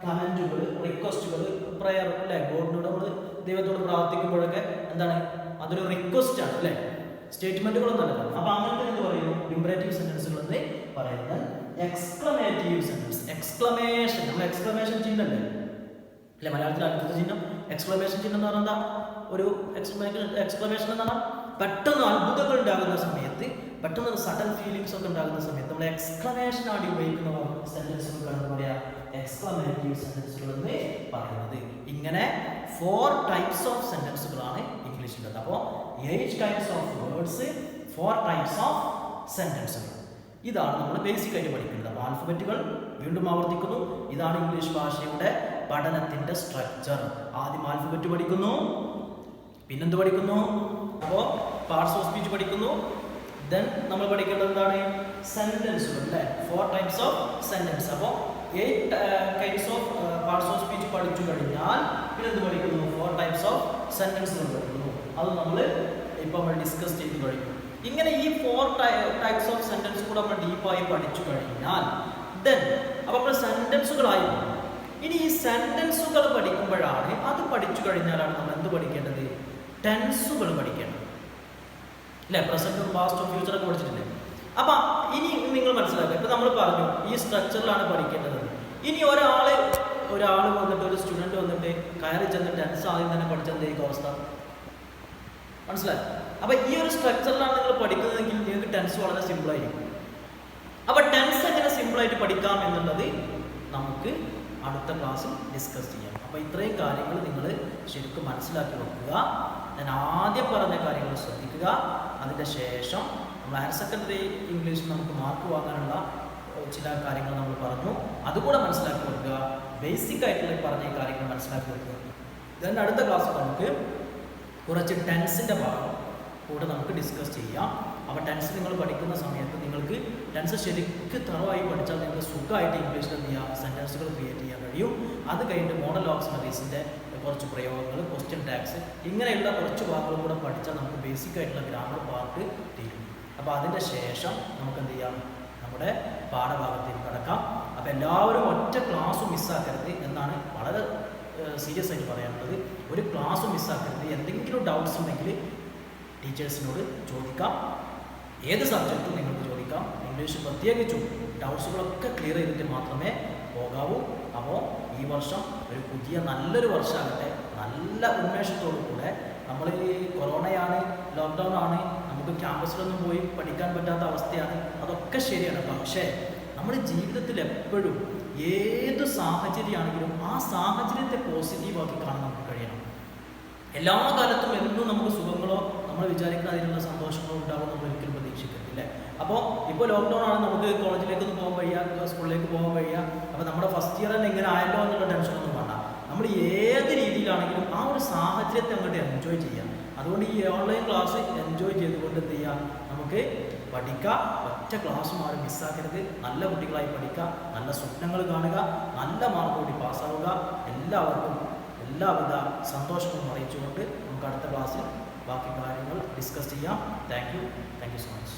കമന്റുകൾ, റിക്വസ്റ്റുകൾ, പ്രയർ അല്ലേ, ഗോഡിനോട് നമ്മൾ ദൈവത്തോട് പ്രാർത്ഥിക്കുമ്പോഴൊക്കെ എന്താണ്, അതൊരു റിക്വസ്റ്റ് ആണ് അല്ലേ, സ്റ്റേറ്റ്മെന്റുകളൊന്നും അല്ല. അപ്പൊ അങ്ങനത്തെ എന്ത് പറയുന്നു? ഇംപെരേറ്റീവ് സെന്റൻസുകൾ എന്ന് പറയുന്നത്. എക്സ്ക്ലമേറ്റീവ് സെന്റൻസ്, എക്സ്ക്ലമേഷൻ, നമ്മൾ എക്സ്ക്ലമേഷൻ ചിഹ്നം അല്ലേ മലയാളത്തിൽ അത്ഭുത ചിഹ്നം. എക്സ്ക്ലമേഷൻ ചിഹ്നം എന്ന് പറഞ്ഞാൽ ഒരു എക്സ്ക്ലമേഷൻ എന്ന് പറഞ്ഞാൽ പെട്ടെന്ന് അത്ഭുതങ്ങൾ ഉണ്ടാകുന്ന സമയത്ത്, പെട്ടെന്ന് സഡൻ ഫീലിങ്സ് ഒക്കെ ഉണ്ടാകുന്ന സമയത്ത് നമ്മൾ എക്സ്ക്ലമേഷൻ ആടി ഉപയോഗിക്കുന്ന സെന്റൻസുകൾക്കാണ് പറയാ എക്സ്ക്ലമേറ്റീവ് സെന്റൻസുകൾ എന്ന് പറയുന്നത്. ഇങ്ങനെ 4 ടൈപ്സ് ഓഫ് സെന്റൻസുകളാണ് ഇംഗ്ലീഷിലുള്ളത്. അപ്പോൾ 8 types of words, 4 types of സെന്റൻസുകൾ. ഇതാണ് നമ്മൾ ബേസിക് ആയിട്ട് പഠിക്കുന്നത്. അപ്പോൾ ആൽഫബറ്റുകൾ വീണ്ടും ആവർത്തിക്കുന്നു. ഇതാണ് ഇംഗ്ലീഷ് ഭാഷയുടെ പഠനത്തിന്റെ സ്ട്രക്ചർ. ആദ്യം ആൽഫബറ്റ് പഠിക്കുന്നു, പിന്നെന്ത് പഠിക്കുന്നു? അപ്പോൾ പാർട്സ് ഓഫ് സ്പീച്ച് പഠിക്കുന്നു. ദെൻ നമ്മൾ പഠിക്കേണ്ടത് എന്താണ്? സെന്റൻസുകൾ അല്ലേ, 4 ടൈപ്സ് ഓഫ് സെന്റൻസ്. അപ്പോൾ 8 types of parts of speech പഠിച്ചു കഴിഞ്ഞാൽ പിന്നെ എന്ത് പഠിക്കുന്നു? 4 ടൈപ്സ് ഓഫ് സെന്റൻസുകൾ പഠിക്കുന്നു. അത് നമ്മൾ ഇപ്പോൾ ഡിസ്കസ് ചെയ്ത് കഴിഞ്ഞു. ഇങ്ങനെ ഈ 4 ടൈപ്സ് ഓഫ് സെന്റൻസ് കൂടെ നമ്മൾ ഡീപ്പായി പഠിച്ചു കഴിഞ്ഞാൽ ദെൻ അപ്പോൾ നമ്മൾ സെന്റൻസുകളായി. ഇനി ഈ സെന്റൻസുകൾ പഠിക്കുമ്പോഴാണ്, അത് പഠിച്ചു കഴിഞ്ഞാലാണ് നമ്മൾ എന്ത് പഠിക്കേണ്ടത്? ടെൻസുകൾ പഠിക്കേണ്ടത് അല്ലേ? പ്രസന്റും പാസ്റ്റും ഫ്യൂച്ചറൊക്കെ പഠിച്ചിട്ടില്ലേ? അപ്പം ഇനി നിങ്ങൾ മനസ്സിലാക്കുക, ഇപ്പം നമ്മൾ പറഞ്ഞു ഈ സ്ട്രക്ചറിലാണ് പഠിക്കേണ്ടത്. ഇനി ഒരാൾ വന്നിട്ട്, ഒരു സ്റ്റുഡൻറ്റ് വന്നിട്ട് കയറി ചെന്ന് ടെൻസ് ആദ്യം തന്നെ പഠിച്ചെന്തായിരിക്കും അവസ്ഥ? മനസ്സിലായി? അപ്പം ഈ ഒരു സ്ട്രക്ചറിലാണ് നിങ്ങൾ പഠിക്കുന്നതെങ്കിൽ നിങ്ങൾക്ക് ടെൻസ് വളരെ സിമ്പിളായിരിക്കും. അപ്പം ടെൻസ് എങ്ങനെ സിമ്പിളായിട്ട് പഠിക്കാം എന്നുള്ളത് നമുക്ക് അടുത്ത ക്ലാസ്സിൽ ഡിസ്കസ് ചെയ്യാം. അപ്പോൾ ഇത്രയും കാര്യങ്ങൾ നിങ്ങൾ ശരിക്കും മനസ്സിലാക്കി വെക്കുക. ഞാൻ ആദ്യം പറഞ്ഞ കാര്യങ്ങൾ ശ്രദ്ധിക്കുക. അതിൻ്റെ ശേഷം നമ്മൾ ഹയർ സെക്കൻഡറി ഇംഗ്ലീഷിൽ നമുക്ക് മാർക്ക് വാങ്ങാനുള്ള ചില കാര്യങ്ങൾ നമ്മൾ പറഞ്ഞു, അതുകൂടെ മനസ്സിലാക്കി വെക്കുക. ബേസിക് ആയിട്ടുള്ള പറഞ്ഞ കാര്യങ്ങൾ മനസ്സിലാക്കി വെക്കുക. ദെൻ അടുത്ത ക്ലാസ്സിൽ നമുക്ക് കുറച്ച് ടെൻസിൻ്റെ ഭാഗം കൂടെ നമുക്ക് ഡിസ്കസ് ചെയ്യാം. അപ്പോൾ ടെൻസ് നിങ്ങൾ പഠിക്കുന്ന സമയത്ത് നിങ്ങൾക്ക് ടെൻസ് ശരിക്കും തറവായി പഠിച്ചാൽ നിങ്ങൾക്ക് സുഖമായിട്ട് ഇംഗ്ലീഷിൽ എന്ത് ചെയ്യാം? സെൻറ്റൻസുകൾ ക്രിയേറ്റ് ചെയ്യാൻ കഴിയും. അത് കഴിഞ്ഞിട്ട് മോഡൽ ഓക്സിലറീസിൻ്റെ കുറച്ച് പ്രയോഗങ്ങൾ, ക്വസ്റ്റ്യൻ ടാഗ്സ്, ഇങ്ങനെയുള്ള കുറച്ച് ഭാഗങ്ങളും കൂടെ പഠിച്ചാൽ നമുക്ക് ബേസിക് ആയിട്ടുള്ള ഗ്രാമർ പാർട്ട് തീരും. അപ്പോൾ അതിൻ്റെ ശേഷം നമുക്ക് എന്ത് ചെയ്യാം? നമ്മുടെ പാഠഭാഗത്തേക്ക് കടക്കാം. അപ്പോൾ എല്ലാവരും ഒറ്റ ക്ലാസ്സും മിസ്സാക്കരുത് എന്നാണ് വളരെ സീരിയസ് ആയിട്ട് പറയാനുള്ളത്. ഒരു ക്ലാസ്സും മിസ്സാക്കരുത്. എന്തെങ്കിലും ഡൗട്ട്സ് ഉണ്ടെങ്കിൽ ടീച്ചേഴ്സിനോട് ചോദിക്കാം. ഏത് സബ്ജക്റ്റും നിങ്ങൾക്ക് ചോദിക്കാം. ഇംഗ്ലീഷ് പ്രത്യേകിച്ചും ഡൗട്ട്സുകളൊക്കെ ക്ലിയർ ചെയ്തിട്ട് മാത്രമേ പോകാവൂ. അപ്പോൾ ഈ വർഷം ഒരു പുതിയ നല്ലൊരു വർഷമാകട്ടെ. നല്ല ഉന്മേഷത്തോടു കൂടെ, നമ്മൾ ഈ കൊറോണയാണ്, ലോക്ക്ഡൗൺ ആണ്, നമുക്ക് ക്യാമ്പസിലൊന്നും പോയി പഠിക്കാൻ പറ്റാത്ത അവസ്ഥയാണ്, അതൊക്കെ ശരിയാണ്. പക്ഷേ നമ്മുടെ ജീവിതത്തിൽ എപ്പോഴും ഏത് സാഹചര്യമാണെങ്കിലും ആ സാഹചര്യത്തെ പോസിറ്റീവാക്കി കാണാൻ നമുക്ക് കഴിയണം. എല്ലാ കാലത്തും എന്നും നമുക്ക് സുഖങ്ങളോ നമ്മൾ വിചാരിക്കുന്ന അതിനുള്ള സന്തോഷങ്ങളോ ഉണ്ടാകും നമ്മൾ ഒരിക്കലും പ്രതീക്ഷിക്കത്തില്ലേ. അപ്പോൾ ഇപ്പോൾ ലോക്ക്ഡൗൺ ആണ്, നമുക്ക് കോളേജിലേക്കൊന്നും പോകാൻ വയ്യ, സ്കൂളിലേക്ക് പോകാൻ വയ്യ. അപ്പോൾ നമ്മുടെ ഫസ്റ്റ് ഇയർ തന്നെ എങ്ങനെ ആയല്ലോ എന്നുള്ള ടെൻഷനൊന്നും വേണ്ട. നമ്മൾ ഏത് രീതിയിലാണെങ്കിലും ആ ഒരു സാഹചര്യത്തെ അങ്ങോട്ട് എൻജോയ് ചെയ്യാം. അതുകൊണ്ട് ഈ ഓൺലൈൻ ക്ലാസ് എൻജോയ് ചെയ്തുകൊണ്ട് എന്ത് ചെയ്യാം? നമുക്ക് പഠിക്കാം. ഒറ്റ ക്ലാസ്സും ആരും മിസ്സാക്കരുത്. നല്ല കുട്ടികളായി പഠിക്കുക, നല്ല സ്വപ്നങ്ങൾ കാണുക, നല്ല മാർക്ക് കൂടി പാസ്സാവുക. എല്ലാവർക്കും എല്ലാവിധ സന്തോഷവും അറിയിച്ചുകൊണ്ട് നമുക്ക് അടുത്ത ക്ലാസ്സിൽ ബാക്കി കാര്യങ്ങൾ ഡിസ്കസ് ചെയ്യാം. Thank you so much.